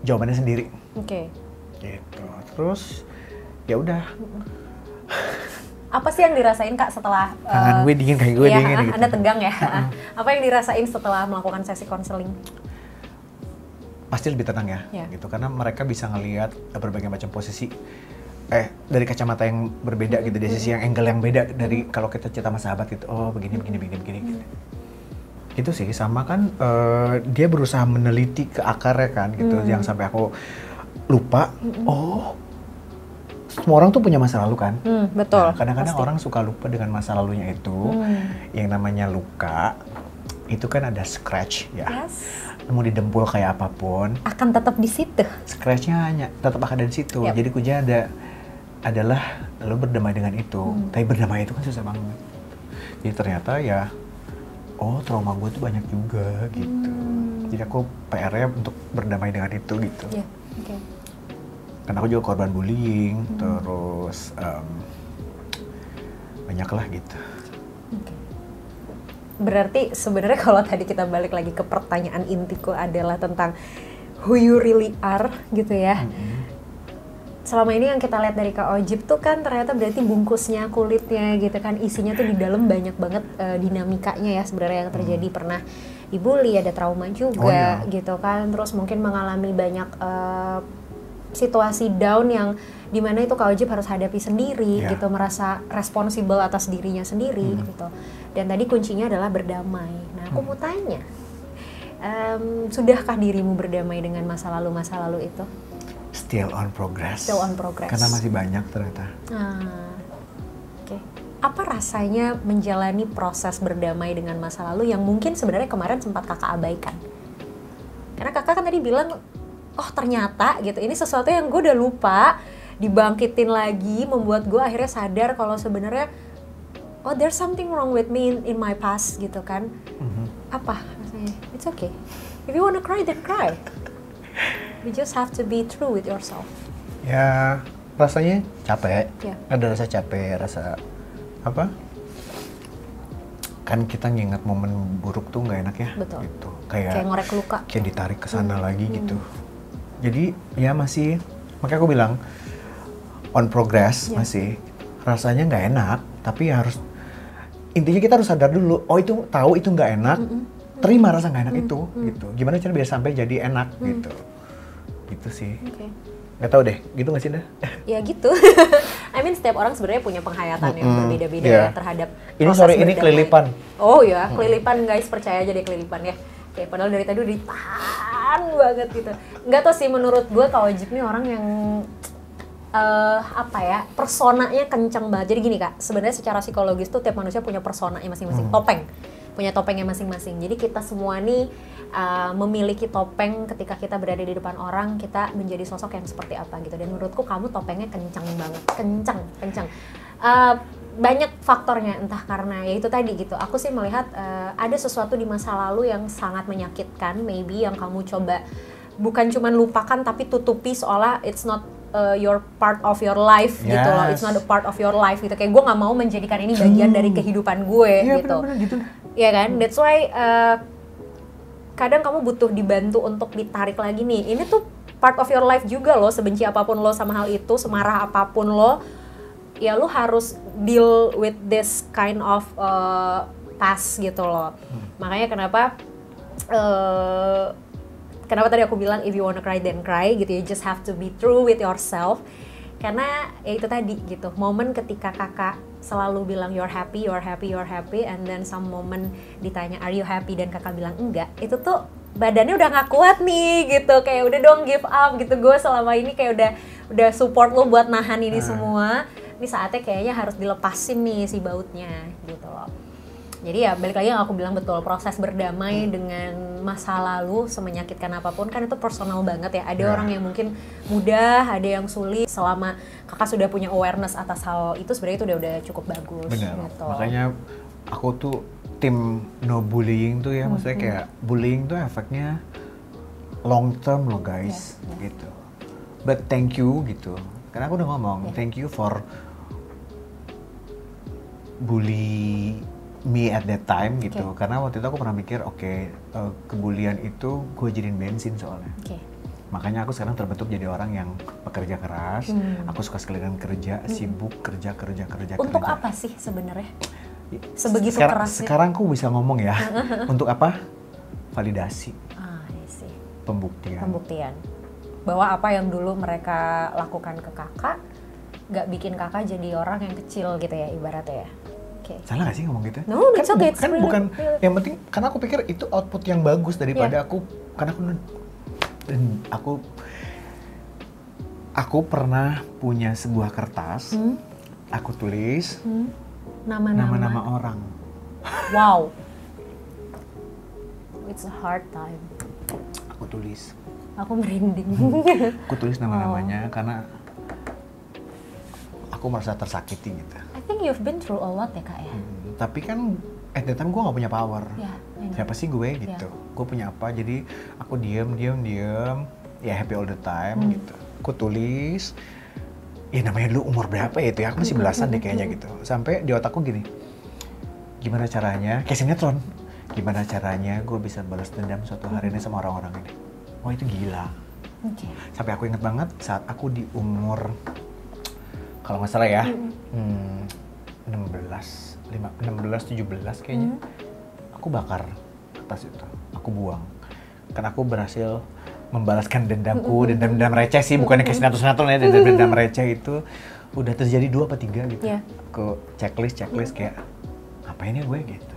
jawabannya sendiri. Oke. Gitu. Terus ya udah. Apa sih yang dirasain Kak setelah tangan gue dingin, kayak gue dingin gitu. Anda tegang ya? Apa yang dirasain setelah melakukan sesi konseling? Pasti lebih tenang ya, gitu. Karena mereka bisa ngelihat berbagai macam posisi dari kacamata yang berbeda gitu, dari sisi yang angle yang beda dari kalau kita cerita sama sahabat gitu. Oh, begini gitu. Itu sih sama kan dia berusaha meneliti ke akarnya kan gitu, yang sampai aku lupa. Oh, semua orang tuh punya masa lalu kan. Betul. Nah, kadang-kadang orang suka lupa dengan masa lalunya itu. Yang namanya luka itu kan ada scratch ya. Mau didempul kayak apapun akan tetap di situ. Scratchnya hanya tetap akan ada di situ. Jadi kuncinya adalah lo berdamai dengan itu. Tapi berdamai itu kan susah banget. Jadi ternyata ya, oh trauma gue tuh banyak juga gitu. Jadi aku PR-nya untuk berdamai dengan itu gitu. Karena aku juga korban bullying, terus banyak lah gitu. Berarti sebenarnya kalau tadi kita balik lagi ke pertanyaan intiku adalah tentang who you really are gitu ya. Selama ini yang kita lihat dari Kak Ojib tuh kan ternyata berarti bungkusnya, kulitnya gitu kan, isinya tuh di dalam banyak banget dinamikanya ya sebenarnya yang terjadi. Pernah dibully, ada trauma juga gitu kan, terus mungkin mengalami banyak situasi down yang dimana itu Kak Ojib harus hadapi sendiri gitu, merasa responsible atas dirinya sendiri gitu. Dan tadi kuncinya adalah berdamai. Nah aku mau tanya, sudahkah dirimu berdamai dengan masa lalu itu? Still on progress. Still on progress. Karena masih banyak ternyata. Oke. Apa rasanya menjalani proses berdamai dengan masa lalu yang mungkin sebenarnya kemarin sempat kakak abaikan? Karena kakak kan tadi bilang, oh ternyata gitu, ini sesuatu yang gue udah lupa, dibangkitin lagi, membuat gue akhirnya sadar kalau sebenarnya, oh there's something wrong with me in my past gitu kan. Apa rasanya? It's okay. If you wanna cry, then cry. You just have to be true with yourself. Ya, rasanya capek. Ada rasa capek, rasa apa? Kan kita nginget momen buruk tuh nggak enak ya. Betul. Gitu. Kayak ngorek luka. Kayak ditarik ke sana lagi gitu. Jadi ya masih, makanya aku bilang on progress masih. Rasanya nggak enak, tapi harus, intinya kita harus sadar dulu. Oh itu tahu itu nggak enak. Terima rasa nggak enak itu, gitu. Gimana cara biar sampai jadi enak gitu. Gitu sih. Nggak tahu deh, gitu nggak sih dah? Ya gitu. I mean setiap orang sebenarnya punya penghayatan yang berbeda-beda ya terhadap ini ini kelilipan. Oh ya, kelilipan guys, percaya aja deh kelilipan ya. Kayak padahal dari tadi udah ditahan banget gitu. Nggak tau sih, menurut gue Kak Ojib nih orang yang personanya kenceng banget. Jadi gini Kak, sebenarnya secara psikologis tuh tiap manusia punya personanya masing-masing, punya topengnya masing-masing. Jadi kita semua nih memiliki topeng ketika kita berada di depan orang, kita menjadi sosok yang seperti apa gitu. Dan menurutku kamu topengnya kenceng banget, kenceng. Banyak faktornya, entah karena ya itu tadi gitu. Aku sih melihat ada sesuatu di masa lalu yang sangat menyakitkan, maybe yang kamu coba bukan cuman lupakan tapi tutupi seolah it's not your part of your life gitu loh. It's not a part of your life gitu. Kayak gue nggak mau menjadikan ini bagian dari kehidupan gue gitu. Bener-bener gitu. Iya kan? That's why kadang kamu butuh dibantu untuk ditarik lagi nih. Ini tuh part of your life juga loh. Sebenci apapun lo sama hal itu, semarah apapun lo, ya lo harus deal with this kind of past gitu loh. Makanya kenapa tadi aku bilang if you wanna cry then cry gitu. You just have to be true with yourself. Karena ya itu tadi gitu, momen ketika kakak selalu bilang you're happy, and then some moment ditanya are you happy dan kakak bilang enggak, itu tuh badannya udah gak kuat nih gitu, kayak udah dong give up gitu, gue selama ini kayak udah support lo buat nahan ini semua, ini saatnya kayaknya harus dilepasin nih si bautnya gitu loh. Jadi ya balik lagi yang aku bilang, betul, proses berdamai dengan masa lalu semenyakitkan apapun kan itu personal banget ya. Ada orang yang mungkin mudah, ada yang sulit. Selama kakak sudah punya awareness atas hal itu, sebenarnya itu udah cukup bagus. Benar. Gitu. Makanya aku tuh tim no bullying tuh ya, maksudnya kayak bullying tuh efeknya long term loh guys, gitu. But thank you gitu, karena aku udah ngomong thank you for bully me at that time gitu, karena waktu itu aku pernah mikir kebulian itu gue jadiin bensin soalnya. Makanya aku sekarang terbentuk jadi orang yang pekerja keras, aku suka sekali dengan kerja, sibuk kerja. Untuk apa sih sebenarnya? Sebegitu kerasnya? Sekarang aku bisa ngomong ya, untuk apa? Validasi. Pembuktian. Bahwa apa yang dulu mereka lakukan ke kakak, nggak bikin kakak jadi orang yang kecil gitu ya ibaratnya ya. Salah gak sih ngomong gitu? No, it's okay. Kan really, bukan, yang penting karena aku pikir itu output yang bagus daripada aku pernah punya sebuah kertas, aku tulis nama-nama orang. Wow, it's a hard time. Aku tulis. Aku merinding. Aku tulis nama-namanya karena aku merasa tersakiti gitu. I think you've been through a lot ya kak ya. Tapi kan at that time gue gak punya power. Siapa sih gue gitu. Gue punya apa, jadi aku diem, ya happy all the time gitu. Aku tulis, ya namanya dulu umur berapa ya itu ya, aku masih belasan deh kayaknya gitu. Sampai di otakku gini, gimana caranya, kayak sinetron, gimana caranya gue bisa balas dendam suatu hari ini sama orang-orang ini. Wah itu gila. Sampai aku inget banget saat aku di umur, kalau nggak salah ya, 16-17 kayaknya, aku bakar kertas itu, aku buang. Karena aku berhasil membalaskan dendamku, dendam receh sih, bukannya kayak sinetron ya, dendam receh itu udah terjadi 2 apa 3 gitu. Aku checklist kayak, ngapain ya gue gitu.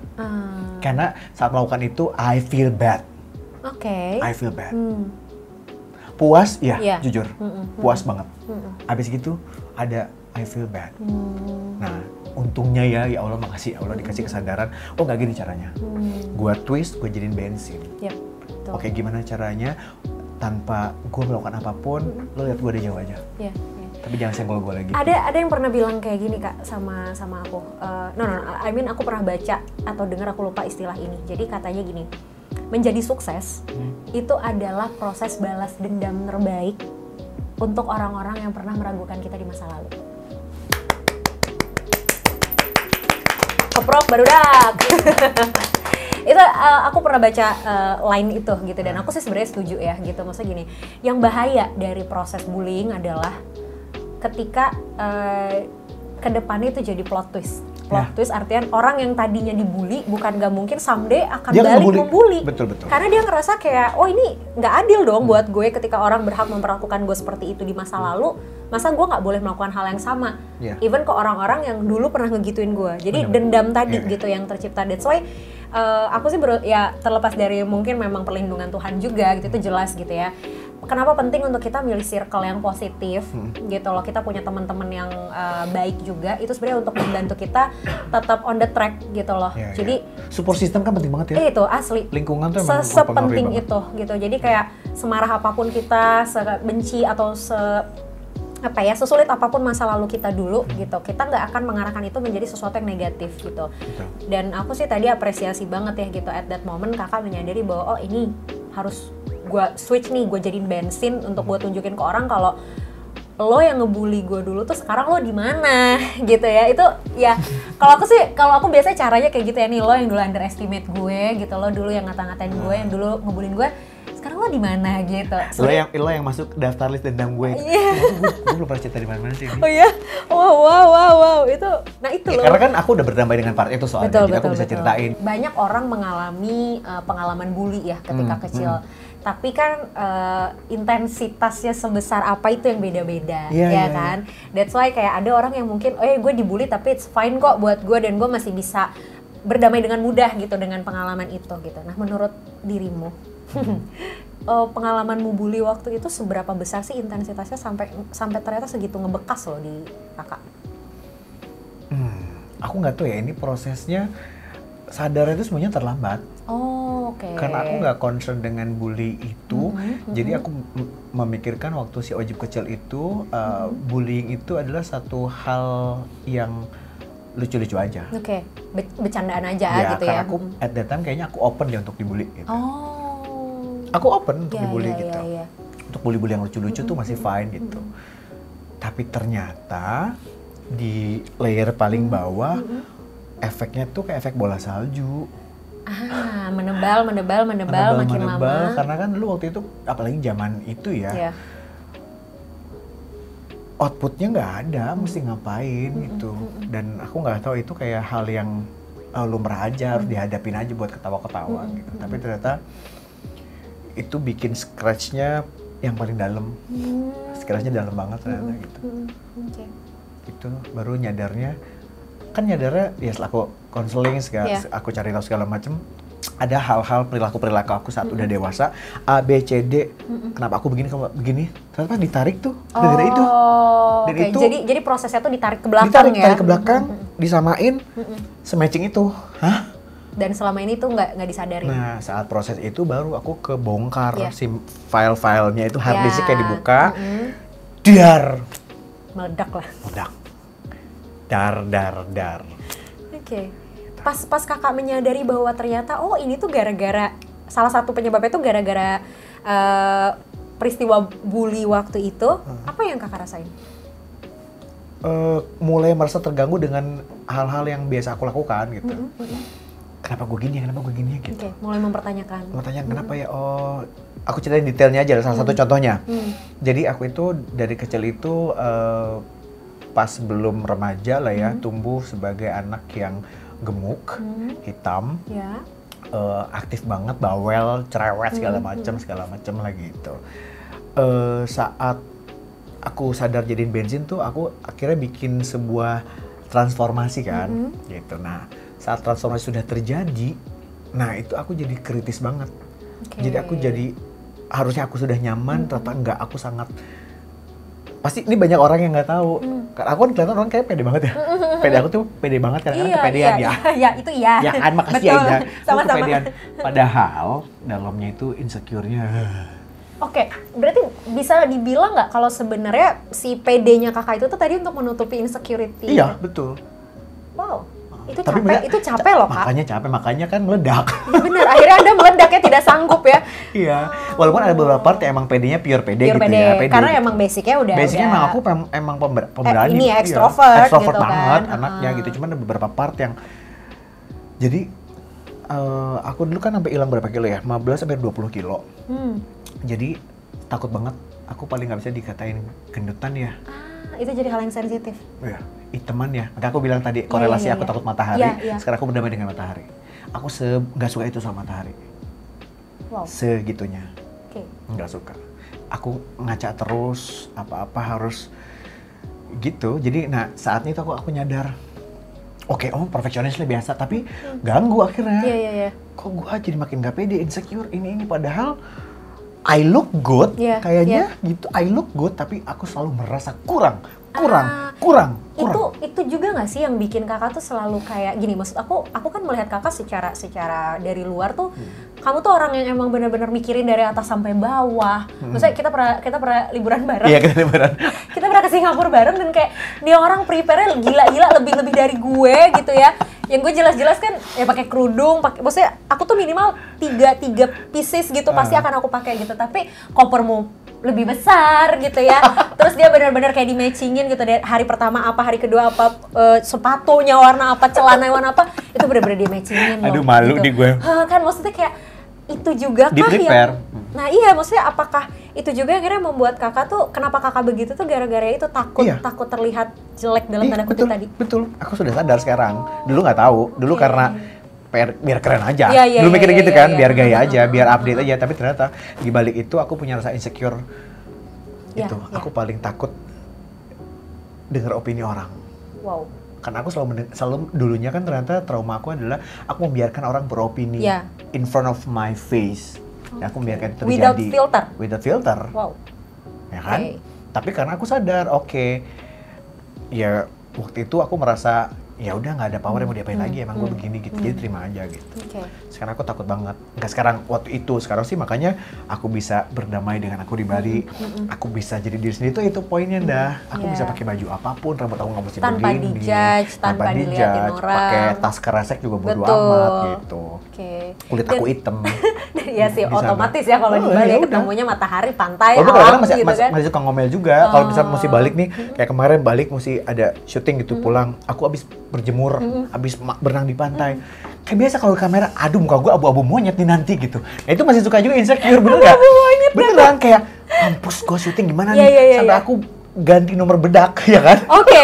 Karena saat melakukan itu, I feel bad. I feel bad. Puas, ya jujur, puas banget. Abis gitu ada I feel bad. Nah, untungnya ya Allah makasih Allah dikasih kesadaran. Oh nggak gini caranya. Gua twist, gue jadiin bensin. Oke, gimana caranya tanpa gue melakukan apapun, lo lihat gue ada jauh aja. Tapi jangan senggol gue lagi. Ada yang pernah bilang kayak gini kak sama aku. I mean aku pernah baca atau dengar, aku lupa istilah ini. Jadi katanya gini, menjadi sukses itu adalah proses balas dendam terbaik untuk orang-orang yang pernah meragukan kita di masa lalu. Keprok barudak. Itu aku pernah baca line itu gitu, dan aku sih sebenarnya setuju ya gitu. Maksudnya gini, yang bahaya dari proses bullying adalah ketika kedepannya itu jadi plot twist. Plot twist artian orang yang tadinya dibully bukan gak mungkin someday akan dia balik membuli. Betul. Karena dia ngerasa kayak, oh ini gak adil dong buat gue ketika orang berhak memperlakukan gue seperti itu di masa lalu. Masa gue gak boleh melakukan hal yang sama. Even ke orang-orang yang dulu pernah ngegituin gue. Jadi dendam tadi gitu yang tercipta. That's why aku sih ya terlepas dari mungkin memang perlindungan Tuhan juga gitu, itu jelas gitu ya. Kenapa penting untuk kita milih circle yang positif gitu loh. Kita punya teman-teman yang baik juga, itu sebenarnya untuk membantu kita tetap on the track gitu loh. Jadi support system kan penting banget ya. Itu asli. Lingkungan tuh emang sepenting itu gitu. Jadi kayak semarah apapun kita, sebenci atau sesulit apapun masa lalu kita dulu gitu, kita nggak akan mengarahkan itu menjadi sesuatu yang negatif gitu. Dan aku sih tadi apresiasi banget ya gitu, at that moment kakak menyadari bahwa oh ini harus gue switch nih, gue jadiin bensin untuk gue tunjukin ke orang kalau lo yang ngebully gue dulu tuh sekarang lo di mana gitu ya. Itu ya kalau aku biasanya caranya kayak gitu ya, nih lo yang dulu underestimate gue gitu, lo dulu yang ngata-ngatain gue, yang dulu ngebullying gue, sekarang lo lo di mana gitu. Lo yang masuk daftar list dendam gue. Iya. Gue belum pernah cerita di mana-mana sih ini. Oh iya, wow, itu loh. Karena kan aku udah berdamai dengan part itu soalnya, jadi aku bisa ceritain. Banyak orang mengalami pengalaman bully ya ketika kecil. Tapi kan intensitasnya sebesar apa itu yang beda-beda, kan? That's why kayak ada orang yang mungkin, gue dibully tapi it's fine kok buat gue dan gue masih bisa berdamai dengan mudah gitu dengan pengalaman itu gitu. Nah, menurut dirimu, pengalamanmu bully waktu itu seberapa besar sih intensitasnya sampai ternyata segitu ngebekas loh di kakak? Aku nggak tahu ya, ini prosesnya sadar itu semuanya terlambat. Oh, oke. Karena aku nggak concern dengan bully itu, jadi aku memikirkan waktu si Ojib kecil itu, bullying itu adalah satu hal yang lucu-lucu aja. Oke, bercandaan aja ya, gitu ya. Karena aku at that time kayaknya aku open dia untuk dibully gitu. Oh. Aku open untuk dibully gitu. Iya. Untuk bully-bully yang lucu-lucu tuh masih fine gitu. Tapi ternyata di layer paling bawah efeknya tuh kayak efek bola salju. Menebal makin lama. Karena kan lu waktu itu, apalagi zaman itu ya, outputnya nggak ada, mesti ngapain gitu. Dan aku nggak tahu itu kayak hal yang lumrah aja, harus dihadapin aja buat ketawa-ketawa gitu. Tapi ternyata itu bikin scratch-nya yang paling dalam. Scratch-nya dalam banget ternyata gitu. Itu baru nyadarnya ya setelah aku konseling, aku cari tahu segala macem, ada hal-hal perilaku aku saat udah dewasa, A, B, C, D, kenapa aku begini, ternyata ditarik tuh, gara-gara itu. Dan itu jadi prosesnya tuh ditarik ke belakang ditarik ke belakang, disamain, sematching itu. Hah? Dan selama ini tuh nggak disadari. Nah, saat proses itu baru aku kebongkar si file-filenya itu, hard disk kayak dibuka, meledak lah. Dar. Oke. Pas kakak menyadari bahwa ternyata ini tuh gara-gara salah satu penyebabnya tuh gara-gara peristiwa bully waktu itu, apa yang kakak rasain? Mulai merasa terganggu dengan hal-hal yang biasa aku lakukan gitu. Kenapa gue gini gitu. Oke, mulai mempertanyakan. Kenapa ya? Aku ceritain detailnya aja, salah satu contohnya. Jadi aku itu dari kecil itu pas belum remaja lah ya, tumbuh sebagai anak yang gemuk, hitam, aktif banget, bawel, cerewet, segala macem lah gitu. Saat aku sadar jadiin bensin tuh, aku akhirnya bikin sebuah transformasi kan, gitu. Nah, saat transformasi sudah terjadi, nah itu aku jadi kritis banget. Jadi aku harusnya aku sudah nyaman, ternyata enggak, aku sangat. Pasti ini banyak orang yang nggak tahu. Karena aku kan kelihatan orang kayak pede banget ya. Pede aku tuh pede banget karena kepedean ya. Iya, itu ya. Ya kan, makasih Betul. ya. Sama-sama. Kepedean. Padahal dalamnya itu insecure-nya. Oke, berarti bisa dibilang nggak kalau sebenarnya si PD-nya kakak itu tuh tadi untuk menutupi insecurity? Iya, betul. Wow. Itu capek loh, Kak. Makanya kan meledak. Bener, akhirnya Anda meledak ya, tidak sanggup ya. Iya, walaupun ada beberapa part yang emang PD-nya pure PD gitu ya. PD. Karena emang basicnya udah. Basicnya emang aku emang pemberani. Ini ya, ekstrovert gitu kan. banget anaknya gitu. Cuman ada beberapa part yang, jadi aku dulu kan sampai hilang berapa kilo ya? 15 sampai 20 kilo. Jadi takut banget. Aku paling nggak bisa dikatain gendutan ya. Itu jadi hal yang sensitif. Iya, iteman ya. Maka aku bilang tadi korelasi aku takut matahari. Sekarang aku berdamai dengan matahari. Aku nggak suka itu sama matahari. Wow. Segitunya. Nggak suka. Aku ngaca terus, apa-apa harus gitu. Jadi, nah saatnya itu aku nyadar. Oke, perfeksionis lah biasa, tapi ganggu akhirnya. Iya. Kok gue jadi makin gak pede, insecure, ini padahal I look good, kayaknya gitu. I look good, tapi aku selalu merasa kurang. Itu juga nggak sih yang bikin kakak tuh selalu kayak gini? Maksud aku kan melihat kakak secara dari luar tuh, kamu tuh orang yang emang benar-benar mikirin dari atas sampai bawah. Maksudnya kita pernah liburan bareng. Iya, kita liburan. Kita pernah ke Singapura bareng dan kayak dia orang prepare-nya gila-gila lebih dari gue gitu ya. Yang gue jelas-jelas kan ya pakai kerudung, maksudnya aku tuh minimal tiga pieces gitu pasti akan aku pakai gitu. Tapi kopermu lebih besar gitu ya. Terus dia benar-benar kayak di-matchingin gitu dari hari pertama apa, hari kedua apa, sepatunya warna apa, celana warna apa, itu benar-benar di-matchingin loh. Aduh, malu gitu. di gue. Kan maksudnya kayak itu juga Di kah prepare. Nah iya, maksudnya apakah itu juga akhirnya membuat kakak tuh, kenapa kakak begitu tuh gara-gara itu takut Iya. takut terlihat jelek dalam tanda kutip betul, tadi? betul. Aku sudah sadar sekarang. Dulu nggak tahu. Dulu karena biar keren aja. Iya, Dulu mikirnya gitu kan, iya. biar gaya aja, biar update aja. Tapi ternyata di balik itu aku punya rasa insecure. Iya, Itu iya. aku paling takut dengar opini orang. Wow. Karena aku selalu dulunya kan ternyata trauma aku adalah aku membiarkan orang beropini Iya. in front of my face. Dan aku membiarkan itu Without terjadi. filter. Without filter. Wow. Ya kan? Oke. Tapi karena aku sadar, ya waktu itu aku merasa ya udah nggak ada power yang mau diapain lagi, emang gue begini gitu, jadi terima aja gitu. Oke. Sekarang aku takut banget, nggak sekarang, waktu itu, sekarang sih makanya aku bisa berdamai dengan aku di Bali, aku bisa jadi diri sendiri, itu poinnya dah. Aku bisa Yeah. pakai baju apapun, rambut aku nggak mesti Tanpa begini, dijudge, tanpa diliatin orang. pakai tas kresek juga bodo Betul. amat gitu. Oke. Kulit aku hitam. Iya sih, di sana. otomatis ya kalau di Oh, Bali ya udah. ketemunya matahari, pantai, Walaupun alam kadang-kadang masih, gitu kan. masih suka ngomel juga, kalau misalnya mesti balik nih, kayak kemarin balik mesti ada syuting gitu, pulang, aku abis berjemur, abis berenang di pantai. Kayak biasa kalau kamera, aduh muka gue abu-abu monyet nih nanti gitu. Nah itu masih suka juga insecure, bener gak? Beneran kayak, mampus gue syuting gimana Iya, nih, iya, iya, sampai iya. aku ganti nomor bedak, ya kan? Oke.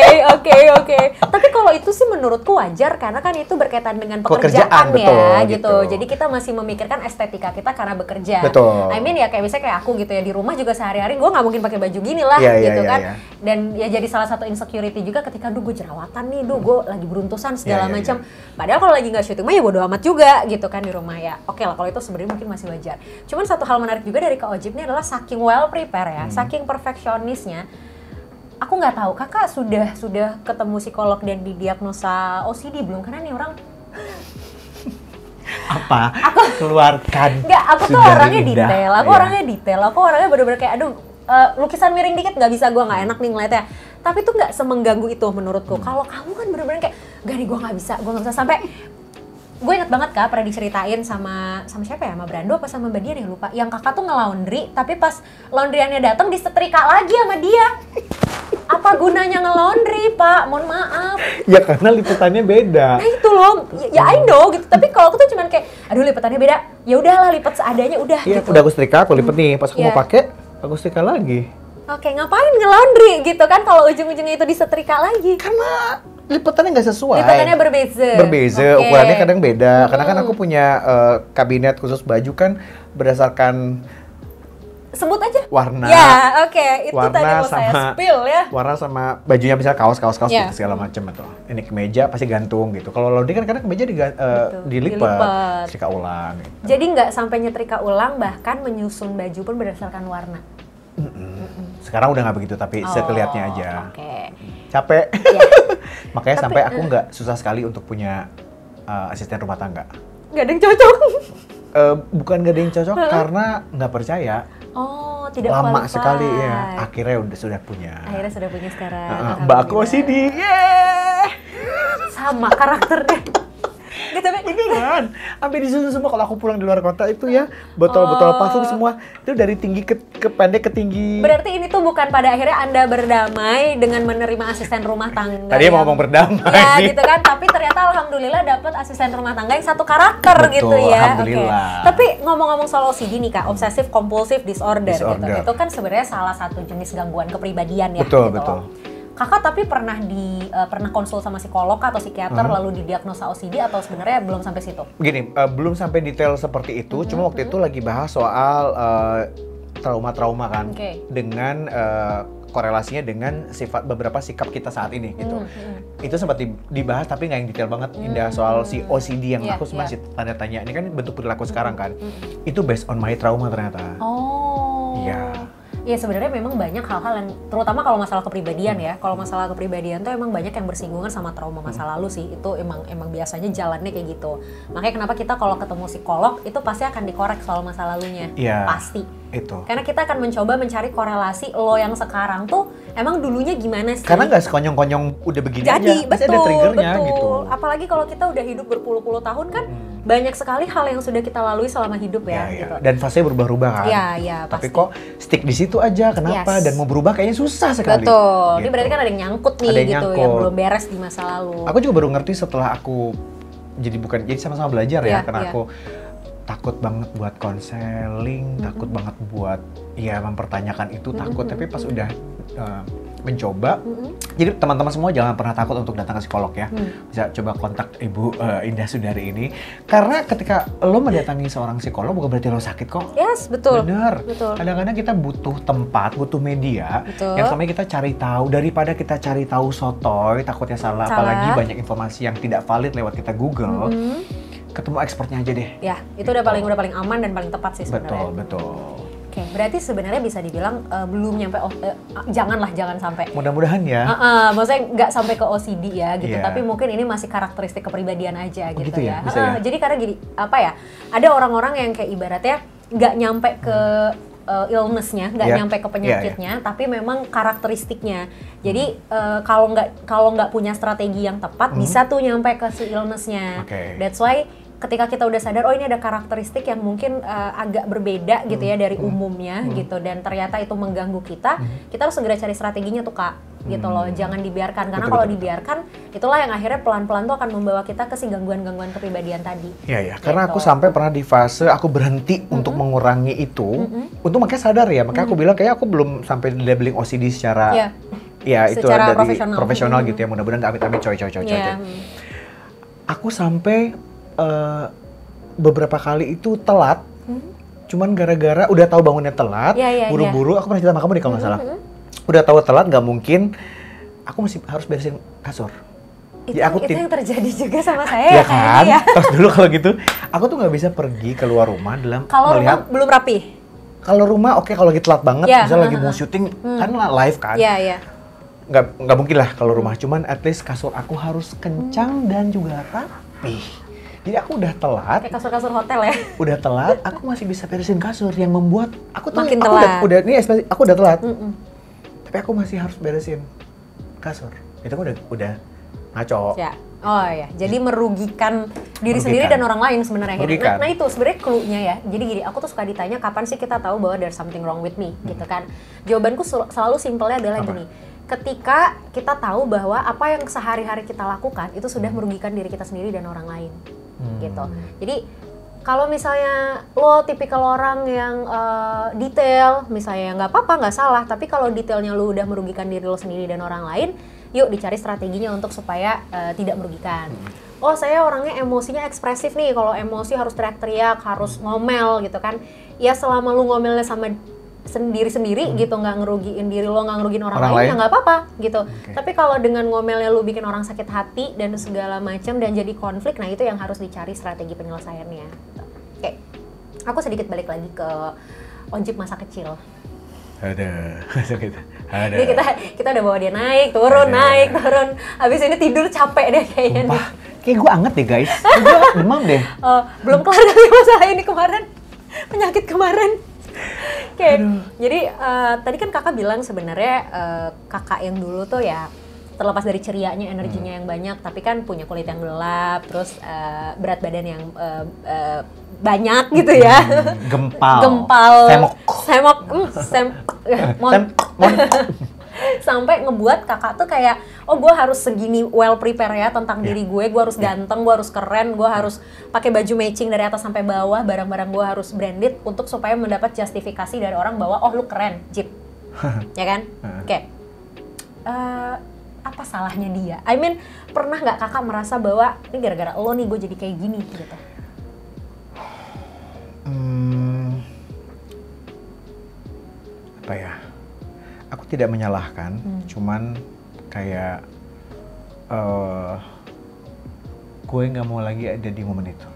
Tapi kalau itu sih menurutku wajar karena kan itu berkaitan dengan pekerjaan, Pekerjaan, ya betul, gitu. gitu. Jadi kita masih memikirkan estetika kita karena bekerja. Betul. I mean ya kayak misalnya kayak aku gitu ya, di rumah juga sehari-hari gue nggak mungkin pakai baju gini lah Iya, iya, gitu iya, kan. iya. Dan ya jadi salah satu insecurity juga ketika gue jerawatan nih, gue lagi beruntusan segala Iya, iya, macam. Padahal kalau lagi nggak syuting mah ya bodo amat juga gitu kan di rumah ya. Oke lah kalau itu sebenarnya mungkin masih wajar. Cuman satu hal menarik juga dari Kak Ojib ini adalah saking well prepare ya, saking perfeksionisnya. Aku nggak tahu kakak sudah ketemu psikolog dan didiagnosa OCD belum? Karena nih orang Apa? Keluarkan. nggak, aku tuh Sudah orangnya indah. detail, aku Iya. orangnya detail, aku orangnya bener-bener kayak aduh lukisan miring dikit nggak bisa, gue nggak enak nih ngeliatnya. Tapi tuh nggak semengganggu itu menurutku. Kalau kamu kan bener-bener kayak gak nih gue nggak bisa sampai gue inget banget Kak pernah diceritain sama siapa ya, sama Brando apa sama Mbak Dian ya lupa, yang kakak tuh nge-laundry tapi pas laundryannya datang disetrika lagi sama dia. Apa gunanya nge-laundry Pak, mohon maaf. Ya karena liputannya beda. Nah itu loh, ya I know gitu, tapi kalau aku tuh cuman kayak aduh lipatannya beda, ya udahlah lipat seadanya udah Iya, gitu. udah aku setrika, aku lipet nih, pas aku Iya. mau pakai, aku setrika lagi. Oke, ngapain nge-laundry gitu kan kalau ujung-ujungnya itu disetrika lagi? Karena lipatannya nggak sesuai. Lipatannya berbeza. Berbeza, Oke. ukurannya kadang beda. Karena kan aku punya kabinet khusus baju kan berdasarkan Sebut aja. warna. Ya, oke. Itu warna tadi mau saya spill ya. Warna sama bajunya, bisa kaos Iya. gitu, segala macam atau ini kemeja pasti gantung gitu. Kalau laundry kan kadang kemeja Betul, dilipat, dilipat. setrika ulang gitu. Jadi nggak sampai nyetrika ulang, bahkan menyusun baju pun berdasarkan warna. Sekarang udah nggak begitu, tapi sekelihatnya aja. Oke. Capek. Iya. Makanya Tapi, sampai aku nggak susah sekali untuk punya asisten rumah tangga. Nggak ada yang cocok. Bukan gak ada yang cocok karena nggak percaya. Oh, tidak Lama qualified. sekali ya. Akhirnya sudah punya. Akhirnya sudah punya sekarang. Mbak aku Alhamdulillah. OCD. Yeay. Sama karakternya. Gitu, tapi Beneran. Sampai disusun semua kalau aku pulang di luar kota itu ya, botol-botol parfum semua itu dari tinggi ke pendek ke tinggi. berarti ini tuh bukan pada akhirnya Anda berdamai dengan menerima asisten rumah tangga. Tadi yang- mau ngomong berdamai. Ya nih. gitu kan, tapi ternyata alhamdulillah dapat asisten rumah tangga yang satu karakter Betul, gitu ya. alhamdulillah. Oke. Tapi ngomong-ngomong soal OCD nih Kak, obsessive compulsive disorder. Gitu. Disorder. Itu kan sebenarnya salah satu jenis gangguan kepribadian ya. Betul, gitu. betul. Kakak tapi pernah pernah konsul sama psikolog atau psikiater lalu didiagnosa OCD atau sebenarnya belum sampai situ? Gini, belum sampai detail seperti itu. Cuma waktu itu lagi bahas soal trauma-trauma kan, Oke. dengan korelasinya dengan beberapa sikap kita saat ini gitu. Itu sempat dibahas tapi nggak yang detail banget Indah soal si OCD yang Iya, aku masih tanya tanya. Ini kan bentuk perilaku sekarang kan. Mm-mm. Itu based on my trauma ternyata. Oh. Iya. Ya sebenarnya memang banyak hal-hal yang terutama kalau masalah kepribadian ya. Kalau masalah kepribadian tuh emang banyak yang bersinggungan sama trauma masa lalu sih. Itu emang biasanya jalannya kayak gitu. Makanya kenapa kita kalau ketemu psikolog itu pasti akan dikorek soal masa lalunya. Iya. Pasti. Itu. Karena kita akan mencoba mencari korelasi lo yang sekarang tuh emang dulunya gimana sih? Karena nggak sekonyong-konyong udah begini Jadi aja. Pasti betul, ada triggernya betul. gitu. Apalagi kalau kita udah hidup berpuluh-puluh tahun kan banyak sekali hal yang sudah kita lalui selama hidup ya. Iya. Gitu. Dan fasenya berubah-ubah kan. Iya, Tapi pasti. kok stick di situ aja, kenapa? Yes. Dan mau berubah kayaknya susah sekali. Betul. Ini Gitu. berarti kan ada yang nyangkut nih Ada yang gitu, yang nyangkut. belum beres di masa lalu. Aku juga baru ngerti setelah aku jadi sama-sama belajar ya, Iya, karena iya. aku takut banget buat konseling, takut banget buat ya mempertanyakan itu, takut. Tapi pas udah mencoba, jadi teman-teman semua jangan pernah takut untuk datang ke psikolog ya. Bisa coba kontak Ibu Indah Sundari ini, karena ketika lo mendatangi seorang psikolog bukan berarti lo sakit kok. Yes, betul. Bener. Betul. Kadang-kadang kita butuh tempat, butuh media yang selama kita cari tahu, daripada kita cari tahu sotoy, takutnya salah. Apalagi banyak informasi yang tidak valid lewat kita Google. Ketemu expertnya aja deh. Ya, itu udah paling aman dan paling tepat sih sebenarnya. Betul. Oke, berarti sebenarnya bisa dibilang belum nyampe, jangan sampai. Mudah-mudahan ya. Maksudnya nggak sampai ke OCD ya gitu, tapi mungkin ini masih karakteristik kepribadian aja gitu ya. Bisa ya? Jadi karena gini, apa ya, ada orang-orang yang kayak ibaratnya nggak nyampe ke illness-nya, nggak nyampe ke penyakitnya, tapi memang karakteristiknya. Jadi kalau nggak punya strategi yang tepat, bisa tuh nyampe ke si illness-nya. That's why ketika kita udah sadar, oh ini ada karakteristik yang mungkin agak berbeda gitu ya dari umumnya gitu, dan ternyata itu mengganggu kita, kita harus segera cari strateginya tuh Kak, gitu loh. Jangan dibiarkan, karena kalau dibiarkan, itulah yang akhirnya pelan-pelan tuh akan membawa kita ke si gangguan-gangguan kepribadian tadi. Iya, karena aku sampai pernah di fase aku berhenti untuk mengurangi itu, untuk makanya sadar ya, makanya aku bilang kayak aku belum sampai labeling OCD secara, ya itu dari profesional gitu ya, mudah-mudahan amit-amit coy. Aku sampai beberapa kali itu telat, cuman gara-gara udah tahu bangunnya telat, buru-buru. Aku pernah cerita sama kamu deh kalau nggak salah. Udah tahu telat, nggak mungkin. Aku masih harus beresin kasur. Itu yang terjadi juga sama saya ya kan? Terus dulu kalau gitu, aku tuh nggak bisa pergi keluar rumah dalam kalau rumah belum rapi. Kalau rumah oke, kalau lagi telat banget, misalnya lagi mau syuting, kan live kan. Nggak mungkin lah kalau rumah. Cuman at least kasur aku harus kencang dan juga rapi. Jadi aku udah telat. Kayak kasur-kasur hotel ya. Udah telat, aku masih bisa beresin kasur yang membuat aku tuh makin telat. Aku udah telat. Tapi aku masih harus beresin kasur. Itu udah ngaco. Ya. Oh ya, jadi merugikan diri sendiri dan orang lain sebenarnya. Nah itu sebenarnya clue-nya ya. Jadi gini, aku tuh suka ditanya kapan sih kita tahu bahwa there's something wrong with me gitu kan. Jawabanku selalu simpelnya adalah gini. Ketika kita tahu bahwa apa yang sehari-hari kita lakukan itu sudah merugikan diri kita sendiri dan orang lain. Gitu. Jadi kalau misalnya lo tipikal orang yang detail, misalnya nggak apa-apa, nggak salah, tapi kalau detailnya lo udah merugikan diri lo sendiri dan orang lain, yuk dicari strateginya untuk supaya tidak merugikan. Oh saya orangnya emosinya ekspresif nih, kalau emosi harus teriak-teriak, harus ngomel gitu kan. Ya selama lo ngomelnya sama sendiri-sendiri gitu, nggak ngerugiin diri lo, nggak ngerugiin orang lain, ya nggak apa-apa gitu. Tapi kalau dengan ngomelnya lo bikin orang sakit hati dan segala macam dan jadi konflik, nah itu yang harus dicari strategi penyelesaiannya. Oke, aku sedikit balik lagi ke Onjip masa kecil. Jadi kita udah bawa dia naik turun. Habis ini tidur capek deh kayaknya. Kayak gue anget deh guys. Gue demam deh. Belum kelar dari masalah ini kemarin, penyakit kemarin. Jadi tadi kan kakak bilang sebenarnya kakak yang dulu tuh ya terlepas dari cerianya, energinya yang banyak, tapi kan punya kulit yang gelap, terus berat badan yang banyak gitu ya. Gempal. Sampai ngebuat kakak tuh kayak, oh gue harus segini well prepare ya tentang diri gue harus ganteng, gue harus keren, gue harus pakai baju matching dari atas sampai bawah, barang-barang gue harus branded untuk supaya mendapat justifikasi dari orang bahwa oh lu keren, Jip. Ya kan? Oke. Apa salahnya dia? I mean, pernah nggak kakak merasa bahwa ini gara-gara lo nih gue jadi kayak gini gitu? Apa ya? Aku tidak menyalahkan, cuman kayak gue nggak mau lagi ada di momen itu.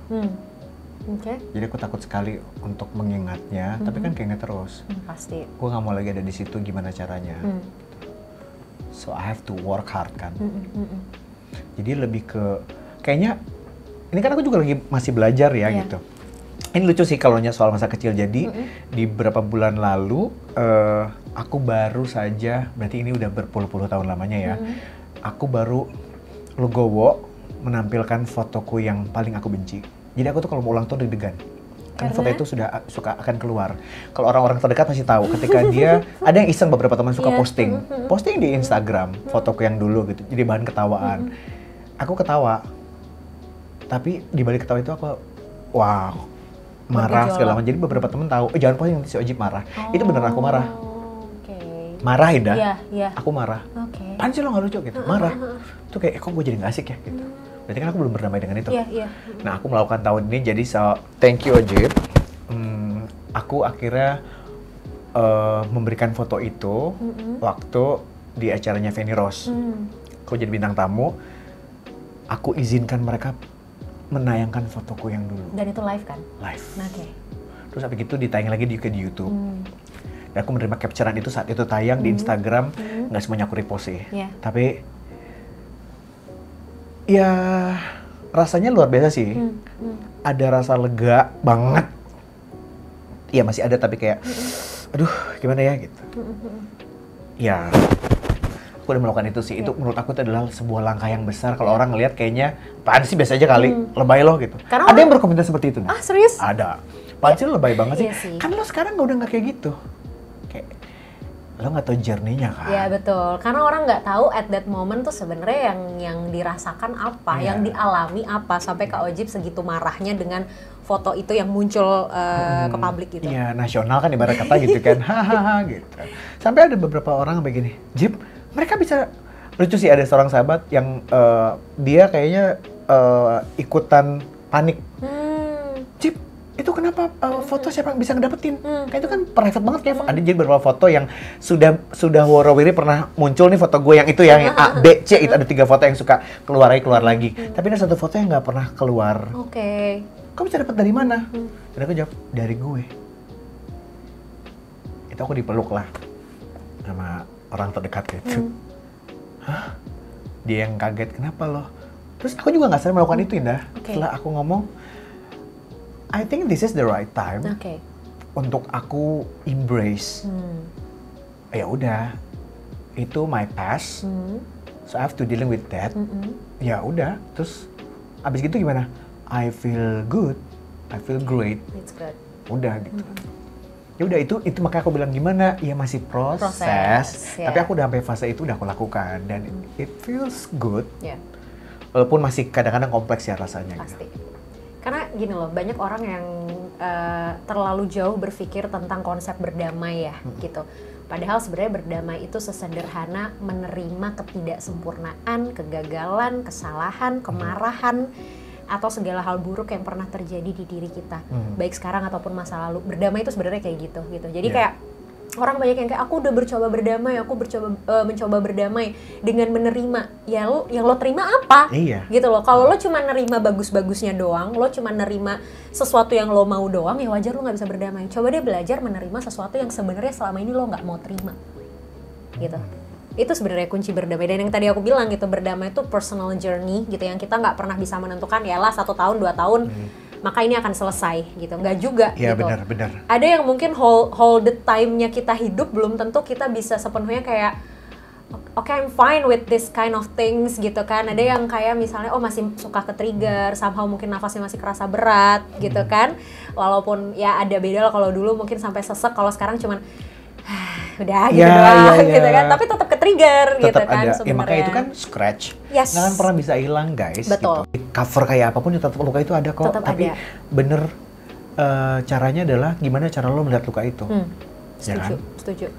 Jadi aku takut sekali untuk mengingatnya, tapi kan keinget terus. Pasti. Gue nggak mau lagi ada di situ, gimana caranya? So I have to work hard kan. Jadi lebih ke kayaknya ini kan aku juga lagi masih belajar ya gitu. Ini lucu sih kalau soal masa kecil. Jadi di beberapa bulan lalu aku baru saja, berarti ini udah berpuluh-puluh tahun lamanya ya. Aku baru legowo menampilkan fotoku yang paling aku benci. Jadi aku tuh kalau mau ulang tahun deg-degan. Kan foto itu suka akan keluar. Kalau orang-orang terdekat masih tahu ketika dia ada yang iseng, beberapa teman suka posting di Instagram fotoku yang dulu gitu. Jadi bahan ketawaan. Aku ketawa. Tapi di balik ketawa itu aku wow. marah bergejolak. segala macam. Jadi beberapa temen tahu, jangan posting nanti si Ojib marah. Itu beneran aku marah. Oke. Marah Indah. Iya. Aku marah. Oke. Apaan sih lo nggak lucu gitu? Marah. Itu kayak kok gue jadi nggak asik ya gitu. Berarti kan aku belum berdamai dengan itu. Iya. Nah aku melakukan tahun ini jadi thank you Ojib. Aku akhirnya memberikan foto itu waktu di acaranya Feni Rose. Aku jadi bintang tamu. Aku izinkan mereka menayangkan fotoku yang dulu. Dan itu live kan? Live. Oke. Terus habis itu ditayang lagi di YouTube. Dan aku menerima capturean itu saat itu tayang di Instagram. Nggak semuanya aku repost sih. Yeah. Tapi ya rasanya luar biasa sih. Ada rasa lega banget. Iya masih ada tapi kayak, aduh gimana ya gitu. Ya, aku udah melakukan itu sih. Itu menurut aku itu adalah sebuah langkah yang besar. Kalau orang ngelihat kayaknya, apaan sih biasa aja kali, lebay loh gitu. Karena Ada yang berkomentar seperti itu, nah? Ah serius? Ada. Apaan sih lo lebay banget sih? Iya sih. Kan lo sekarang udah nggak kayak gitu. Kayak, lo nggak tahu journey-nya kan? Ya betul, karena orang nggak tahu at that moment tuh sebenarnya yang dirasakan apa, yang dialami apa, sampai Kak Ojib segitu marahnya dengan foto itu yang muncul ke publik gitu. Iya, nasional kan ibarat kata gitu kan, hahaha gitu. Sampai ada beberapa orang begini, Jip, mereka bisa, lucu sih ada seorang sahabat yang dia kayaknya ikutan panik. Jip, itu kenapa foto siapa yang bisa ngedapetin? Kayak itu kan private banget kayak ada jadi beberapa foto yang sudah warawiri pernah muncul nih foto gue yang itu yang A, B, C itu ada 3 foto yang suka keluar lagi. Tapi ada satu foto yang nggak pernah keluar. Oke. Kamu bisa dapat dari mana? Dan aku jawab, dari gue. Itu aku dipeluk lah sama orang terdekat gitu. Hah? Dia yang kaget, kenapa loh? Terus aku juga nggak sadar melakukan itu Indah. Setelah aku ngomong, I think this is the right time untuk aku embrace. Ya udah, itu my past. So I have to dealing with that. Ya udah, terus abis gitu gimana? I feel good, I feel great. It's good. Udah gitu. Ya udah itu makanya aku bilang gimana? Ya masih proses. Ya. Tapi aku udah sampai fase itu udah aku lakukan dan it feels good. Yeah. Walaupun masih kadang-kadang kompleks ya rasanya. Pasti. Gitu. Karena gini loh, banyak orang yang terlalu jauh berpikir tentang konsep berdamai ya gitu. Padahal sebenarnya berdamai itu sesederhana menerima ketidaksempurnaan, kegagalan, kesalahan, kemarahan, atau segala hal buruk yang pernah terjadi di diri kita, baik sekarang ataupun masa lalu. Berdamai itu sebenarnya kayak gitu. Jadi kayak orang banyak yang kayak aku udah mencoba berdamai dengan menerima. Ya yang lo terima apa? Iya. Gitu loh. Kalau lo cuma nerima bagus-bagusnya doang, lo cuma nerima sesuatu yang lo mau doang, ya wajar lo nggak bisa berdamai. Coba deh belajar menerima sesuatu yang sebenarnya selama ini lo nggak mau terima. Gitu. Itu sebenarnya kunci berdamai. Dan yang tadi aku bilang gitu, berdamai itu personal journey gitu, yang kita nggak pernah bisa menentukan ya lah 1 tahun 2 tahun maka ini akan selesai gitu, nggak juga. Iya gitu. benar. Ada yang mungkin whole the time-nya kita hidup belum tentu kita bisa sepenuhnya kayak oke, I'm fine with this kind of things gitu kan. Ada yang kayak misalnya masih suka ke-trigger, somehow mungkin nafasnya masih kerasa berat gitu kan. Walaupun ya ada beda lah, kalau dulu mungkin sampai sesek, kalau sekarang cuman udah gitu doang gitu kan, tapi tetap ke-trigger gitu kan ada. sebenarnya. Ya makanya itu kan scratch, Yes. nggak akan pernah bisa hilang guys. Betul. Gitu. Cover kayak apapun ya tetap luka itu ada kok. Tetap tapi ada. bener caranya adalah gimana cara lo melihat luka itu. Setuju.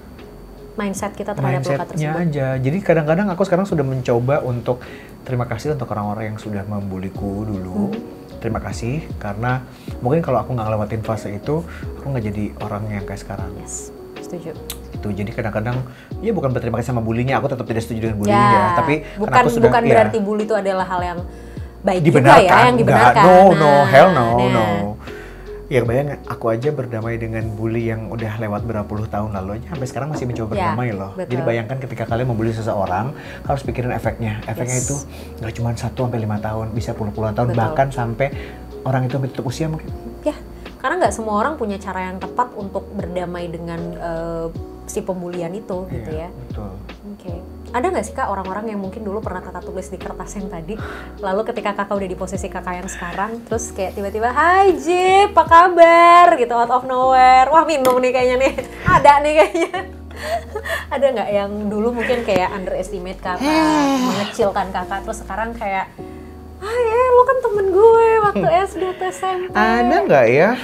Mindset kita terhadap luka Mindsetnya tersebut. aja. Jadi kadang-kadang aku sekarang sudah mencoba untuk terima kasih untuk orang-orang yang sudah membuliku dulu. Terima kasih karena mungkin kalau aku nggak ngelewatin fase itu, aku nggak jadi orang yang kayak sekarang. Yes, setuju. Itu jadi kadang-kadang ya bukan berterima kasih sama bulinya, aku tetap tidak setuju dengan bulinya ya, tapi bukan berarti bully itu adalah hal yang baik dibenarkan, juga ya, yang dibenarkan. Hell no. Ya bayangin, aku aja berdamai dengan bully yang udah lewat berapa puluh tahun lalu aja, sampai sekarang masih mencoba berdamai loh. Betul. Jadi bayangkan ketika kalian membuli seseorang, harus pikirin efeknya. Efeknya itu nggak cuma 1 sampai 5 tahun, bisa puluhan tahun, bahkan sampai orang itu tutup usia mungkin. Ya, karena nggak semua orang punya cara yang tepat untuk berdamai dengan si pembulian itu gitu ya. Betul. Oke. Ada nggak sih Kak orang-orang yang mungkin dulu pernah kakak tulis di kertas yang tadi, lalu ketika kakak udah di posisi kakak yang sekarang, terus kayak tiba-tiba, hai Jip, apa kabar? Gitu, out of nowhere. Wah minum nih kayaknya nih, ada nih kayaknya. Ada nggak yang dulu mungkin kayak underestimate kakak, mengecilkan kakak, terus sekarang kayak, lo kan temen gue waktu SD atau SMP. Ada nggak ya?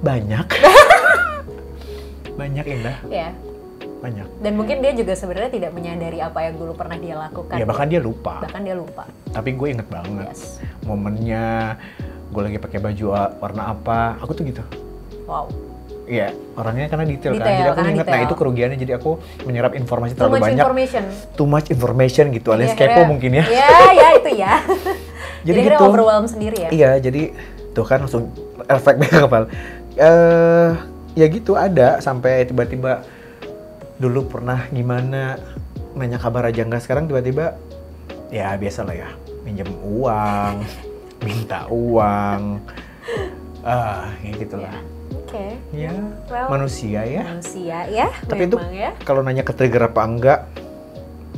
Banyak. Banyak Indah. Ya. Banyak. Dan mungkin dia juga sebenarnya tidak menyadari apa yang dulu pernah dia lakukan. Ya bahkan dia lupa. Bahkan dia lupa. Tapi gue inget banget. Yes. Momennya, gue lagi pakai baju warna apa, aku tuh gitu. Wow. Iya, orangnya karena detail kan. Detail, Jadi aku karena inget, nah detail. itu kerugiannya. Jadi aku menyerap informasi Too terlalu much banyak. information. Too much information gitu, alias Jadi kepo akhirnya- mungkin ya. Ya itu ya. Jadi akhirnya gitu. overwhelm sendiri ya. Iya, jadi tuh kan langsung efek ke kepala. Ya gitu ada sampai tiba-tiba dulu pernah gimana nanya kabar aja nggak, sekarang tiba-tiba ya biasa lah ya, minjem uang, minta uang, kayak gitulah. Oke. Ya, Well, manusia ya. Manusia ya. Tapi itu memang ya. kalau nanya ke trigger apa enggak,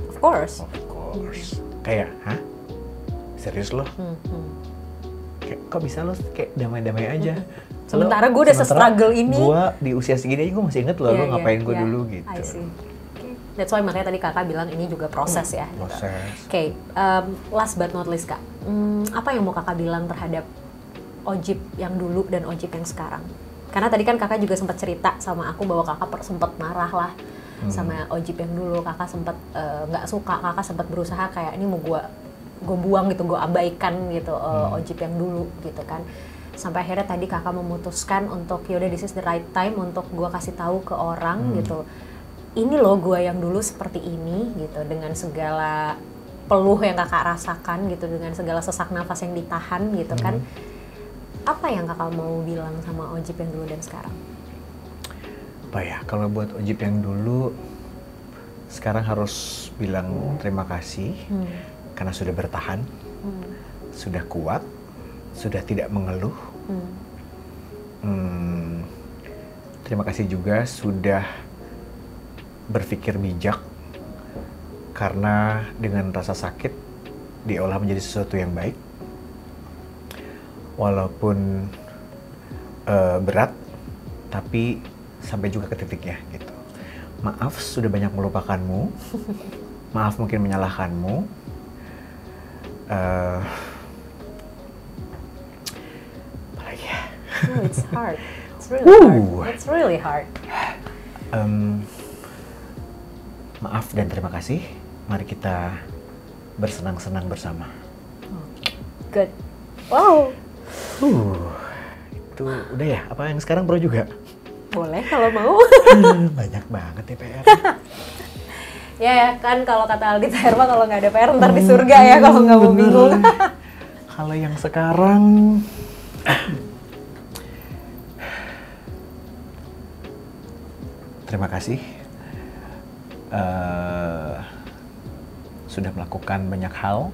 Of course. of course. Kayak, hah? Serius lo? Kayak, kok bisa lo kayak damai-damai aja? Sementara gue udah se-struggle ini. Gue di usia segini aja gue masih inget loh, Iya, lo ngapain iya, gue iya. dulu gitu. I see. That's why makanya tadi kakak bilang ini juga proses ya. gitu. Proses. Oke, last but not least kak, apa yang mau kakak bilang terhadap Ojib yang dulu dan Ojib yang sekarang? Karena tadi kan kakak juga sempat cerita sama aku bahwa kakak sempat marah lah sama Ojib yang dulu. Kakak sempat nggak suka, kakak sempat berusaha kayak ini mau gue buang gitu, gue abaikan gitu Ojib yang dulu gitu kan. Sampai akhirnya tadi kakak memutuskan untuk yaudah this is the right time untuk gue kasih tahu ke orang gitu. Ini loh gue yang dulu seperti ini gitu, dengan segala peluh yang kakak rasakan gitu, dengan segala sesak nafas yang ditahan gitu kan. Apa yang kakak mau bilang sama Ojib yang dulu dan sekarang? Apa ya, kalau buat Ojib yang dulu, sekarang harus bilang terima kasih karena sudah bertahan, sudah kuat, sudah tidak mengeluh. Terima kasih juga sudah berpikir bijak, karena dengan rasa sakit diolah menjadi sesuatu yang baik. Walaupun berat, tapi sampai juga ke titiknya gitu. Maaf sudah banyak melupakanmu, maaf mungkin menyalahkanmu. Apalagi ya? Oh, it's hard. It's really hard. It's really hard. Maaf dan terima kasih. Mari kita bersenang-senang bersama. Good. Wow. Itu udah ya? Apa yang sekarang bro juga? Boleh kalau mau. Banyak banget ya PR. Ya kan kalau kata Aldi PR mah kalau nggak ada PR ntar di surga ya kalau nggak mau bingung. Kalau yang sekarang terima kasih sudah melakukan banyak hal,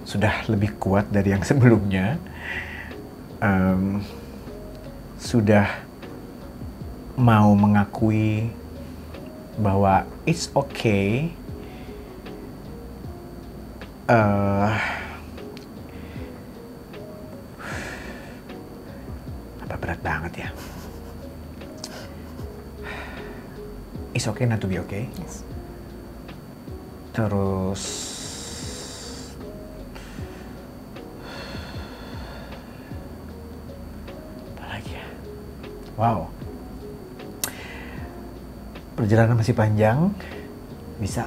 sudah lebih kuat dari yang sebelumnya, sudah mau mengakui bahwa it's okay. Apa berat banget ya? It's okay not to be okay. Yes. Terus apa lagi ya? Wow. Perjalanan masih panjang. Bisa.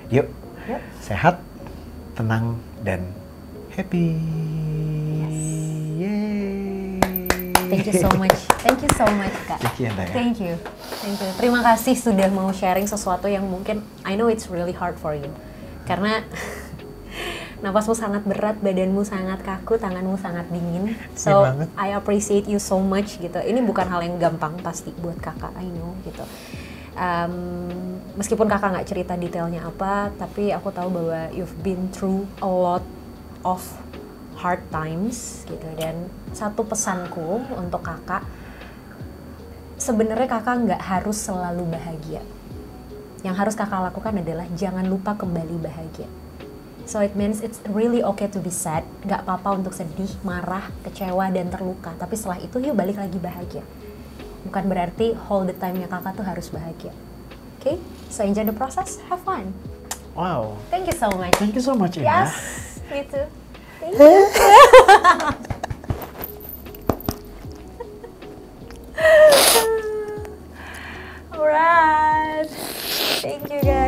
Yuk. Sehat, tenang, dan happy. Yeay. Thank you so much. Thank you so much, Kak. Thank you, Anda, ya. Thank you. Terima kasih sudah mau sharing sesuatu yang mungkin I know it's really hard for you. Karena napasmu sangat berat, badanmu sangat kaku, tanganmu sangat dingin. So, banget. I appreciate you so much gitu. Ini bukan hal yang gampang pasti buat kakak, I know gitu. Meskipun kakak nggak cerita detailnya apa, tapi aku tahu bahwa you've been through a lot of hard times gitu. Dan satu pesanku untuk kakak, sebenarnya kakak nggak harus selalu bahagia. Yang harus kakak lakukan adalah jangan lupa kembali bahagia. So it means it's really okay to be sad. Gak apa-apa untuk sedih, marah, kecewa, dan terluka. Tapi setelah itu yuk balik lagi bahagia. Bukan berarti all the time-nya kakak tuh harus bahagia. Okay? So enjoy the process, have fun. Wow. Thank you so much. Thank you so much, Indah. Yes, me too. Thank Thank you. Alright. Thank you guys.